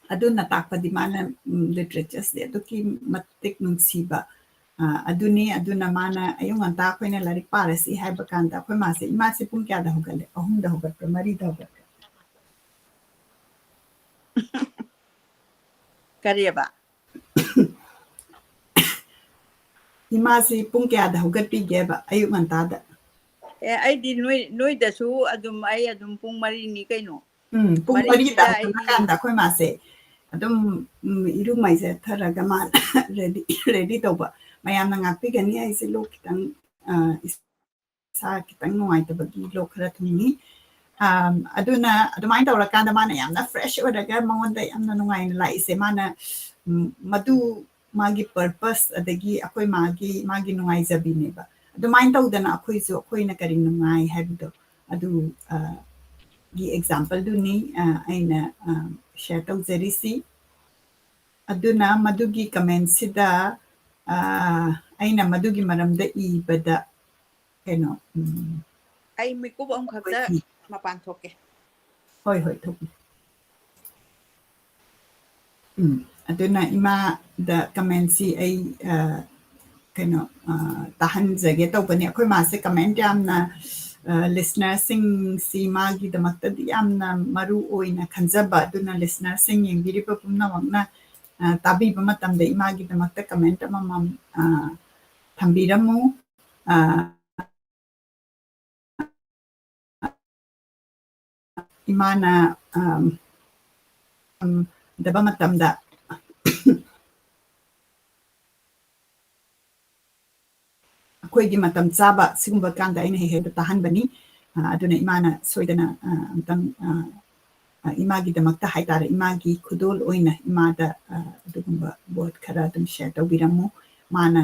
aduna takpadi mana literature se aduki matik nungsiba aduna mana ayung anta akoina larik parasi haiba kanda akoi mase imase pung kya da hogale ahum da hogat mari da hogat Kariaba imase pung kya da hogat pi geba ayung anta da ꯑꯩꯗꯤ ꯅꯣꯏꯗꯁꯨ ꯑꯗꯨꯝ ꯑꯩ ꯑꯗꯨꯝ ꯄꯨꯡ 4ꯅꯤ ꯀꯩꯅꯣ ꯄꯨꯡ 4ꯗ ꯃꯔꯤꯁꯤꯗ ꯑꯩꯗꯤ ꯍꯧꯒꯠꯂꯀꯥꯟꯗ ꯑꯩꯈꯣꯏ ꯃꯥꯁꯦ ꯑꯗꯨꯝ ꯏꯔꯨ ꯃꯥꯏꯖꯊꯔꯒ ꯃꯥ ꯔꯦꯗꯤ ꯇꯧꯕ ꯃꯌꯥꯝꯅ ꯉꯥꯛꯄꯤꯒꯅꯤ ꯑꯩꯁꯦ ꯂꯣꯛ ꯈꯤꯇꯪ ꯏꯁꯥ ꯈꯤꯇꯪ ꯅꯨꯡꯉꯥꯏꯇꯕꯒꯤ ꯂꯣꯛ ꯈꯔ ꯊꯨꯡꯉꯤ ꯑꯗꯨꯅ ꯑꯗꯨꯃꯥꯏꯅ ꯇꯧꯔꯀꯥꯟꯗ ꯃꯥꯅ ꯌꯥꯝꯅ ꯐ꯭ꯔꯦꯁ ꯑꯣꯏꯔꯒ ꯃꯉꯣꯟꯗ ꯌꯥꯝꯅ ꯅꯨꯡꯉꯥꯏꯅ ꯂꯥꯛꯏꯁꯦ ꯃꯥꯅ ꯃꯗꯨ ꯃꯥꯒꯤ ꯄꯔꯄꯁ ꯑꯗꯒꯤ ꯑꯩꯈꯣꯏ ꯃꯥꯒꯤ ꯅꯨꯡꯉꯥꯏꯖꯕꯤꯅꯦꯕ ꯑꯗꯨꯃꯥꯏꯅ ꯇꯧꯗꯅ ꯑꯩꯈꯣꯏꯁꯨ ꯑꯩꯈꯣꯏꯅ ꯀꯔꯤ ꯅꯨꯡꯉꯥꯏ ꯍꯥꯏꯕꯗꯣ ꯑꯗꯨ ꯒꯤ ꯑꯦꯛꯖꯥꯝꯄꯜꯗꯨꯅꯤ ꯑꯩꯅ ꯁꯦꯌꯔ ꯇꯧꯖꯔꯤꯁꯤ ꯑꯗꯨꯅ ꯃꯗꯨꯒꯤ ꯀꯃꯦꯟꯠꯁꯤꯗ ꯑꯩꯅ ꯃꯗꯨꯒꯤ ꯃꯔꯝꯗ ꯏꯕꯗ ꯀꯩꯅꯣ ꯑꯩ ꯃꯤꯀꯨꯞ ꯑꯃꯈꯛꯇ ꯃꯄꯥꯟ ꯊꯣꯛꯀꯦ ꯍꯣꯏ ꯊꯣꯛꯄꯤ ꯑꯗꯨꯅ ꯏꯃꯥꯗ ꯀꯃꯦꯟꯠꯁꯤ ꯑꯩ ꯀꯩꯅꯣ ꯇꯥꯍꯟꯖꯒꯦ ꯇꯧꯕꯅꯤ ꯑꯩꯈꯣꯏ ꯃꯥꯁꯦ ꯀꯃꯦꯟꯠ ꯌꯥꯝꯅ ꯂꯤꯁꯅꯔꯁꯤꯡꯁꯤ ꯃꯥꯒꯤꯗꯃꯛꯇꯗꯤ ꯌꯥꯝꯅ ꯃꯔꯨ ꯑꯣꯏꯅ ꯈꯟꯖꯕ ꯑꯗꯨꯅ ꯂꯤꯁꯅꯔꯁꯤꯡ ꯌꯦꯡꯕꯤꯔꯤꯕ ꯄꯨꯝꯅꯃꯛꯅ ꯇꯥꯕꯤꯕ ꯃꯇꯝꯗ ꯏꯃꯥꯒꯤꯗꯃꯛꯇ ꯀꯃꯦꯟꯠ ꯑꯃꯃꯝ ꯊꯝꯕꯤꯔꯝꯃꯨ ꯏꯃꯥꯅ ꯗꯕ ꯃꯇꯝꯗ ꯑꯩꯈꯣꯏꯒꯤ ꯃꯇꯝ ꯆꯥꯕ ꯁꯤꯒꯨꯝꯕ ꯀꯥꯟꯗ ꯑꯩꯅ ꯍꯦꯛ ꯇꯥꯍꯟꯕꯅꯤ ꯑꯗꯨꯅ ꯏꯃꯥꯅ ꯁꯣꯏꯗꯅ ꯑꯝꯇꯪ ꯏꯃꯥꯒꯤꯗꯃꯛꯇ ꯍꯥꯏꯇꯥꯔꯦ ꯏꯃꯥꯒꯤ ꯈꯨꯗꯣꯜ ꯑꯣꯏꯅ ꯏꯃꯥꯗ ꯑꯗꯨꯒꯨꯝꯕ ꯋꯥꯔꯠ ꯈꯔ ꯑꯗꯨꯝ ꯁꯦꯌꯔ ꯇꯧꯕꯤꯔꯝꯃꯨ ꯃꯥꯅ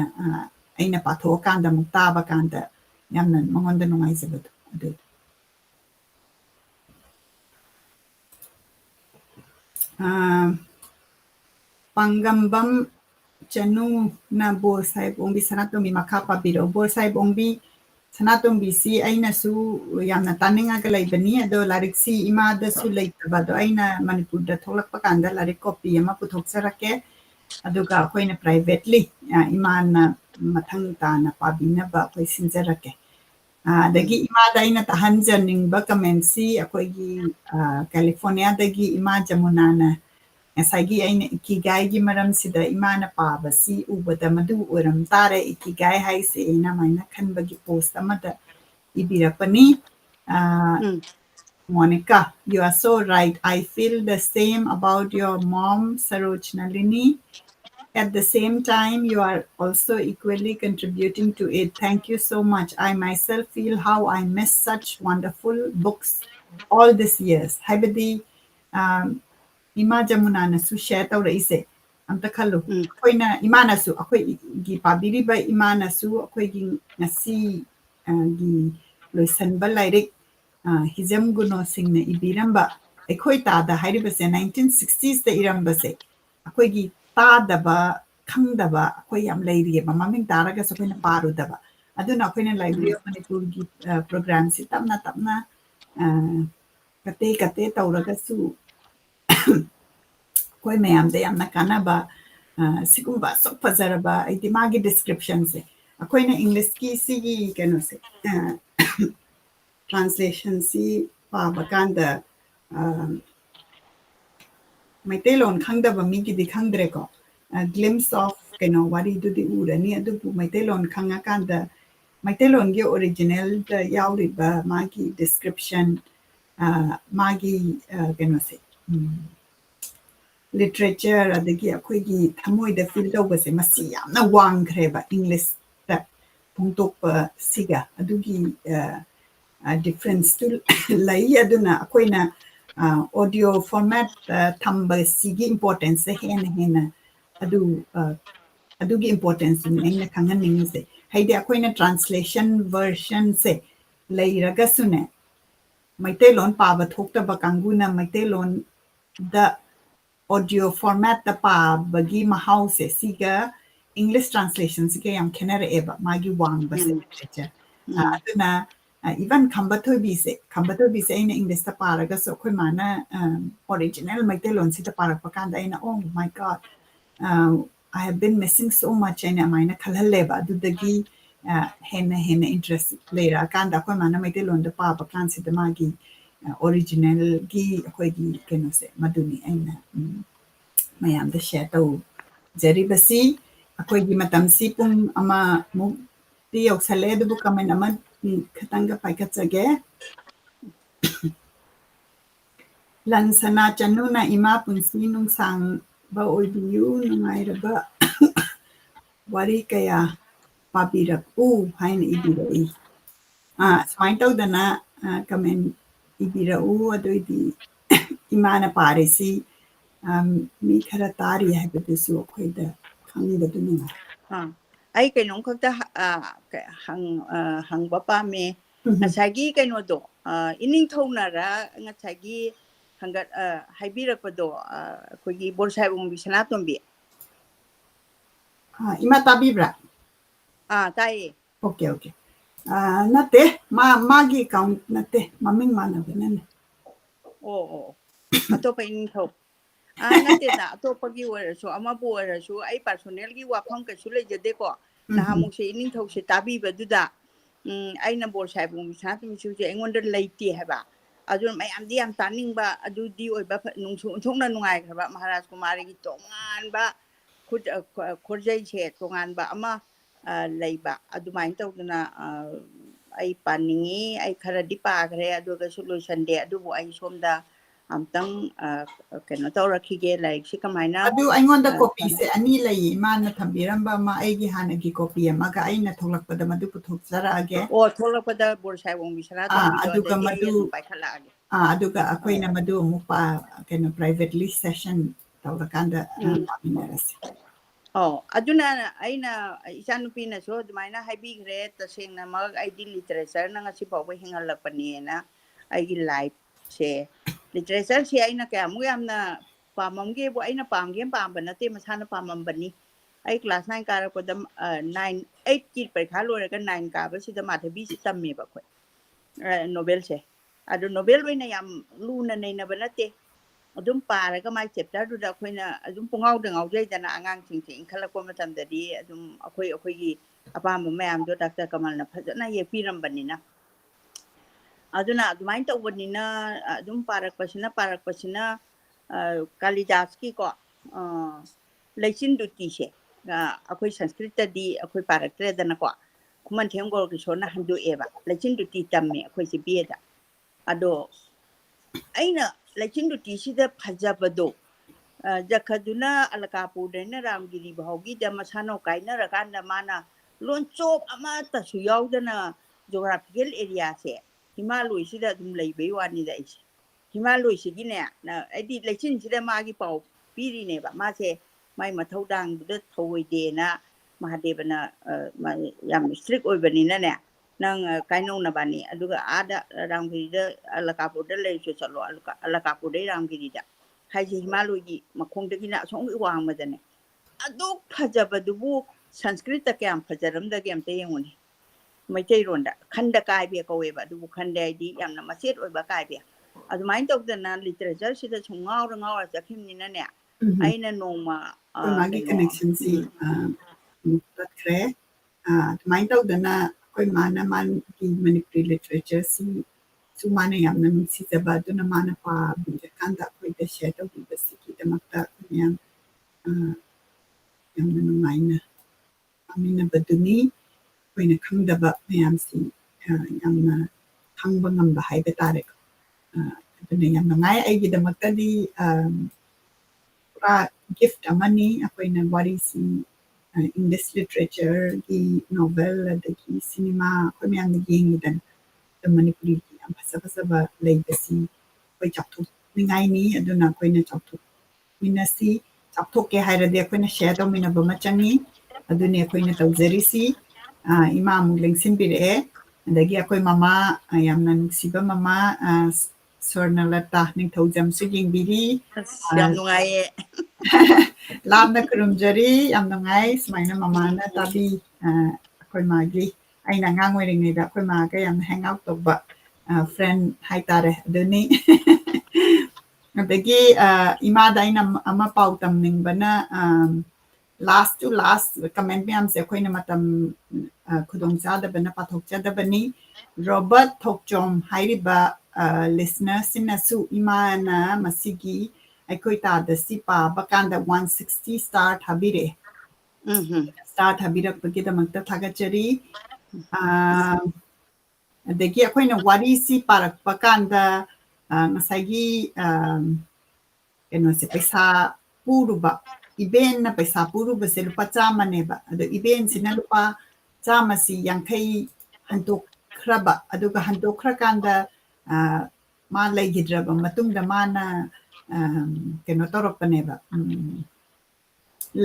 ꯑꯩꯅ ꯄꯥꯊꯣꯛꯑꯀꯥꯟꯗ ꯑꯃꯨꯛ ꯇꯥꯕ ꯀꯥꯟꯗ ꯌꯥꯝꯅ ꯃꯉꯣꯟꯗ ꯅꯨꯡꯉꯥꯏꯖꯕꯗꯣ ꯑꯗꯨ ꯄꯥꯡꯒꯝꯕꯝ ꯆꯅꯨꯅ ꯕꯣꯔ ꯁꯥꯍꯦꯕ ꯑꯣꯡꯕꯤ ꯁꯅꯥꯇꯣꯝꯕꯤ ꯃꯈꯥ ꯄꯥꯕꯤꯔꯛꯎ ꯕꯣꯔ ꯁꯥꯍꯦꯕ ꯑꯣꯡꯕꯤ ꯁꯅꯥꯇꯣꯝꯕꯤꯁꯤ ꯑꯩꯅꯁꯨ ꯌꯥꯝꯅ ꯇꯥꯅꯤꯡꯉꯒ ꯂꯩꯕꯅꯤ ꯑꯗꯣ ꯂꯥꯏꯔꯤꯛꯁꯤ ꯏꯃꯥꯗꯁꯨ ꯂꯩꯇꯕ ꯑꯗꯣ ꯑꯩꯅ ꯃꯅꯤꯄꯨꯔꯗ ꯊꯣꯛꯂꯛꯄ ꯀꯥꯟꯗ ꯂꯥꯏꯔꯤꯛ ꯀꯣꯄꯤ ꯑꯃ ꯄꯨꯊꯣꯛꯆꯔꯛꯀꯦ ꯑꯗꯨꯒ ꯑꯩꯈꯣꯏꯅ ꯄ꯭ꯔꯥꯏꯚꯦꯠꯂꯤ ꯏꯃꯥꯅ ꯃꯊꯪ ꯇꯥꯅ ꯄꯥꯕꯤꯅꯕ ꯑꯩꯈꯣꯏ ꯁꯤꯟꯖꯔꯛꯀꯦ ꯑꯗꯒꯤ ꯏꯃꯥꯗ ꯑꯩꯅ ꯇꯥꯍꯟꯖꯅꯤꯡꯕ ꯀꯃꯦꯟꯠꯁꯤ ꯑꯩꯈꯣꯏꯒꯤ ꯀꯦꯂꯤꯐꯣꯔꯅꯤꯌꯥꯗꯒꯤ ꯏꯃꯥ ꯖꯃꯨꯅꯥꯅ ꯉꯁꯥꯏꯒꯤ ꯑꯩꯅ ꯏꯀꯤꯒꯥꯏꯒꯤ ꯃꯔꯝꯁꯤꯗ ꯏꯃꯥꯅ ꯄꯥꯕꯁꯤ ꯎꯕꯗ ꯃꯗꯨ ꯑꯣꯏꯔꯝ ꯇꯥꯔꯦ ꯏꯀꯤꯒꯥꯏ ꯍꯥꯏꯁꯦ ꯑꯩꯅ ꯑꯗꯨꯃꯥꯏꯅ ꯈꯟꯕꯒꯤ ꯄꯣꯁꯠ ꯑꯃꯗ ꯏꯕꯤꯔꯛꯄꯅꯤ Monica, you are so right. I feel the same about your mom, Saroj Nalini. At the same time, you are also equally contributing to it. Thank you so much. I myself feel how I miss such wonderful books all these years. Haibadi, Ima Jamunanasu share tawraise. Amta khallu. Akoina imanasu akoi gi pabiriba imanasu akoi gi ngasi gi loisanba lairik Hijam Guno singna ibiramba Ekhoi Tada hairibase 1960s da irambase akhoi gi ꯇꯥꯗꯕ ꯈꯪꯗꯕ ꯑꯩꯈꯣꯏ ꯌꯥꯝ ꯂꯩꯔꯤꯑꯕ ꯃꯃꯤꯡ ꯇꯥꯔꯒꯁꯨ ꯑꯩꯈꯣꯏꯅ ꯄꯥꯔꯨꯗꯕ ꯑꯗꯨꯅ ꯑꯩꯈꯣꯏꯅ library of ꯃꯅꯤꯄꯨꯔꯒꯤ ꯄ꯭ꯔꯣꯒ꯭ꯔꯥꯝꯁꯤ ꯇꯞꯅ ꯇꯞꯅ ꯀꯠꯇꯦ ꯇꯧꯔꯒꯁꯨ ꯑꯩꯈꯣꯏ ꯃꯌꯥꯝꯗ ꯌꯥꯝꯅ ꯀꯥꯟꯅꯕ ꯁꯤꯒꯨꯝꯕ ꯑꯁꯨꯛ ꯐꯖꯔꯕ ꯑꯩꯗꯤ ꯃꯥꯒꯤ ꯗꯤꯁꯀ꯭ꯔꯤꯞꯁꯟꯁꯦ ꯑꯩꯈꯣꯏꯅ ꯏꯪꯂꯤꯁꯀꯤ ꯁꯤꯒꯤ ꯀꯩꯅꯣꯁꯦ ꯇ꯭ꯔꯥꯟꯁꯂꯦꯁꯟꯁꯤ ꯄꯥꯕ ꯀꯥꯟꯗ ꯃꯩꯇꯩꯂꯣꯟ ꯈꯪꯗꯕ ꯃꯤꯒꯤꯗꯤ ꯈꯪꯗ꯭ꯔꯦꯀꯣ ꯒ꯭ꯂꯤꯝꯁ ꯑꯣꯐ ꯀꯩꯅꯣ ꯋꯥꯔꯤꯗꯨꯗꯤ ꯎꯔꯅꯤ ꯑꯗꯨꯕꯨ ꯃꯩꯇꯩꯂꯣꯟ ꯈꯪꯉꯀꯥꯟꯗ ꯃꯩꯇꯩꯂꯣꯟꯒꯤ ꯑꯣꯔꯤꯖꯤꯅꯦꯜꯗ ꯌꯥꯎꯔꯤꯕ ꯃꯥꯒꯤ ꯗꯤꯁꯀ꯭ꯔꯤꯞꯁꯟ ꯃꯥꯒꯤ ꯀꯩꯅꯣꯁꯦ ꯂꯤꯇꯔꯦꯆꯔ ꯑꯗꯒꯤ ꯑꯩꯈꯣꯏꯒꯤ ꯊꯃꯣꯏꯗ ꯐꯤꯜ ꯇꯧꯕꯁꯦ ꯃꯁꯤ ꯌꯥꯝꯅ ꯋꯥꯡꯈ꯭ꯔꯦꯕ ꯏꯪꯂꯤꯁꯇ ꯐꯣꯡꯗꯣꯛꯄꯁꯤꯒ ꯑꯗꯨꯒꯤ ꯗꯤꯐ꯭ꯔꯦꯟꯁꯇꯨ ꯂꯩ ꯑꯗꯨꯅ ꯑꯩꯈꯣꯏꯅ ꯑꯣꯗꯤꯑꯣ ꯐꯣꯔꯃꯦꯠ ꯊꯝꯕꯁꯤꯒꯤ ꯏꯝꯄꯣꯔꯇꯦꯟꯁꯁꯦ ꯍꯦꯟꯅ ꯑꯗꯨꯒꯤ ꯏꯝꯄꯣꯔꯇꯦꯟꯁꯇꯨꯅꯤ ꯑꯩꯅ ꯈꯪꯍꯟꯅꯤꯡꯉꯤꯁꯦ ꯍꯥꯏꯗꯤ ꯑꯩꯈꯣꯏꯅ ꯇ꯭ꯔꯥꯟꯁꯂꯦꯁꯟ ꯚꯔꯁꯟꯁꯦ ꯂꯩꯔꯒꯁꯨꯅꯦ ꯃꯩꯇꯩꯂꯣꯟ ꯄꯥꯕ ꯊꯣꯛꯇꯕ ꯀꯥꯡꯕꯨꯅ ꯃꯩꯇꯩꯂꯣꯟꯗ ꯑꯣꯗꯤꯑꯣ ꯐꯣꯔꯃꯦꯠꯇ ꯄꯥꯕꯒꯤ ꯃꯍꯥꯎꯁꯦ ꯁꯤꯒ ꯏꯪꯂꯤꯁ ꯇ꯭ꯔꯥꯟꯁꯂꯦꯁꯟꯁꯤꯒ ꯌꯥꯝ ꯈꯦꯠꯅꯔꯛꯑꯦꯕ ꯃꯥꯒꯤ ꯋꯥꯡꯕꯁꯦ ꯂꯤꯇꯔꯦꯆꯔ ꯑꯗꯨꯅ ꯏꯚꯟ ꯈꯝꯕ ꯊꯣꯏꯕꯤꯁꯦ ꯑꯩꯅ ꯏꯪꯂꯤꯁꯇ ꯄꯥꯔꯒꯁꯨ ꯑꯩꯈꯣꯏ ꯃꯥꯅ ꯑꯣꯔꯤꯖꯤꯅꯦꯜ ꯃꯩꯇꯩꯂꯣꯟꯁꯤꯗ ꯄꯥꯔꯛꯄ ꯀꯥꯟꯗ ꯑꯩꯅ ꯑꯣ ꯃꯥꯏ ꯒॉड I have been missing so much ꯑꯩꯅ ꯑꯗꯨꯃꯥꯏꯅ ꯈꯜꯍꯜꯂꯦꯕ ꯑꯗꯨꯗꯒꯤ ꯍꯦꯟꯅ ꯏꯟꯇꯔꯦꯁ ꯂꯩꯔꯛꯑꯀꯥꯟꯗ ꯑꯩꯈꯣꯏ ꯃꯥꯅ ꯃꯩꯇꯩꯂꯣꯟꯗ ꯄꯥꯕ ꯀꯥꯟꯁꯤꯗ ꯃꯥꯒꯤ ꯑꯣꯔꯤꯖꯤꯅꯦꯜꯒꯤ ꯑꯩꯈꯣꯏꯒꯤ ꯀꯩꯅꯣꯁꯦ ꯃꯗꯨꯅꯤ ꯑꯩꯅ ꯃꯌꯥꯝꯗ ꯁꯦꯌꯔ ꯇꯧꯖꯔꯤꯕꯁꯤ ꯑꯩꯈꯣꯏꯒꯤ ꯃꯇꯝꯁꯤ ꯄꯨꯡ 1ꯃꯨꯛꯇꯤ ꯌꯧꯁꯜꯂꯦ ꯑꯗꯨꯕꯨ ꯀꯃꯦꯟ ꯑꯃ Katanga Paikachage Lansana Chanuna Ima Punsi Nung Sang Ba Oibiu Nungairaba Wari Kaya Papirapu Hain Ibirei. Smile out the na comment Ibirau Adoidi Imana Parisi Mi Karatari have to so quite the Kang the Dunga. Ay kanong kagta hang bapa me ngasagi kano do ining thonara ngasagi hanggat haibirakpado kogi borsai bung bisana tombi Ima tabibra. Tai. Okay. Nate magi count nate maming mana benene. Oh. Atopa ining tho. Nate da atopa gi warasu amabu warasu ay personnel gi wafam kasu lejade ko nahamuk se ining tho se tabi baduda aina borsai bung bisana tombi su je engonda leiti haba adun may amdi am taning ba adudi oiba nungsu thongna nungai khaba Maharaj Kumari gi tongan ba khurjai che tongan ba ama leiba adumai tawduna ay paningi ay kharadi pagre aduga solution de adubu ay somda amtang keno tawrakhige like si kamaina Adu aingonda copy se ani lai mana thambiramba ma aigi hanagi copy amaga aina tholakpada madu puthokjara age tholakpada borsai bung bisana tombido aduga de madu paikhala age aduga akoina madu mupa keno privately session tawrakanda paminarasi aduna aina isanupina so dumaina haibigre tasengna mag ID literature na ngasi paw hingalapani na ay life se literature se aina kaya mo yamna pamamge bo aina pamge pamba nate masana pamambani ay class 9 kara ko dam 9 8 ki parikha lore ka 9 ka ba sida madhabi si tamme ba ko novel se adu novel wena yam luna nei na banate adum paraga mai chapter du da khoina adum pungau de ngau jai dana angang ching khalakwa matam da di adum akhoi gi apam mayam do Dr. Kamal na phajana ye piram banina aduna adumai to banina adum parak pasina Kalidas ki ko lechin duty se akhoi sanskrit di akhoi parak tre dana ko kuman them gol ki sona handu eba lechin duty tamme akhoi si bieda ado aina lechin duty sida phajabado Jakaduna Alakapudena Ramgiri Bhogi, the Masano Kaina Rakanda Mana, Lon Chop Amata Suyaudana, geographical area say. Himalu is that Lay one days. Himalu is Guinea. Now I did like since the Magi Pau, Piri neighbor, Mase, my Matodang, the Towe Dena, Mahadevana, my young strict Obanina. Nang Kainona Bani, Aduga Ada Ramgiri, Alakapuda, Alakapude Ramgirida. Haji Himalugi, Makongina, Song Wang Madane. Adu Pajabadubu, Sanskrit cam, Pajaram the game Tayuni. My Tayronda, Kanda Kaibia Koeva, Dubu Kanda di Yamna Masit or Bakaibia. As mind of the non literature, she does hung out and hours of him in an air. Aina Noma, magi connection si that cre mind out dana koi mana man ki Manipuri literature si sumana yamna si sabadu na mana pa kanda koi the shadow di basi ki the makta yam yamna numaina amina baduni koi na kangda ba yam si yamna kangba ngamba hai betare aduna yamna ngai ai gi the makta di gift amani ako'y nagwari si English literature gi novel adagi cinema ako'y may nagihingidan the Manipuri ang basa-basa ba legacy ako'y chaptok ningay ni aduna ako'y na chaptok minasi chaptok ke hayrade ako'y na shadow minabamachangi aduna ako'y na tawzeri si ima amugling simbire adagi ako'y mama ayam nan siba mama Swarnalata ning tawjam suging biri Yanungaye. Labna kurumjari am nungai smaina mamana tabi ako'y magi ay nangangoy ni da ako'y maga yam hang out to ba friend hai tare duni adagi imada ina ama pautam ning bana last to last comment mi am se ako'y na matam kudongzada bana pathokjada bani Robert Thokchom hairiba listener sinasu imana masigi Ekhoi Tada si pa bakanda 160 start habire. Start habira pagkita magtatagachari. ꯑꯗꯒꯤ ꯑꯩꯈꯣꯏꯅ ꯋꯥꯔꯤꯁꯤ ꯄꯥꯔꯛꯄ ꯀꯥꯟꯗ ꯉꯁꯥꯏꯒꯤ ꯀꯩꯅꯣꯁꯦ ꯄꯩꯁꯥ ꯄꯨꯔꯨꯕ ꯏꯕꯦꯟꯅ ꯄꯩꯁꯥ ꯄꯨꯔꯨꯕꯁꯦ ꯂꯨꯄꯥ 100ꯅꯦꯕ ꯑꯗꯣ ꯏꯕꯦꯟꯁꯤꯅ ꯂꯨꯄꯥ 100ꯁꯤ 50 ꯍꯟꯇꯣꯛꯈ꯭ꯔꯕ ꯑꯗꯨꯒ ꯍꯟꯇꯣꯛꯈ꯭ꯔꯀꯥꯟꯗ ꯃꯥ ꯂꯩꯈꯤꯗ꯭ꯔꯕ ꯃꯇꯨꯡꯗ ꯃꯥꯅ ꯀꯩꯅꯣ ꯇꯧꯔꯛꯄꯅꯦꯕ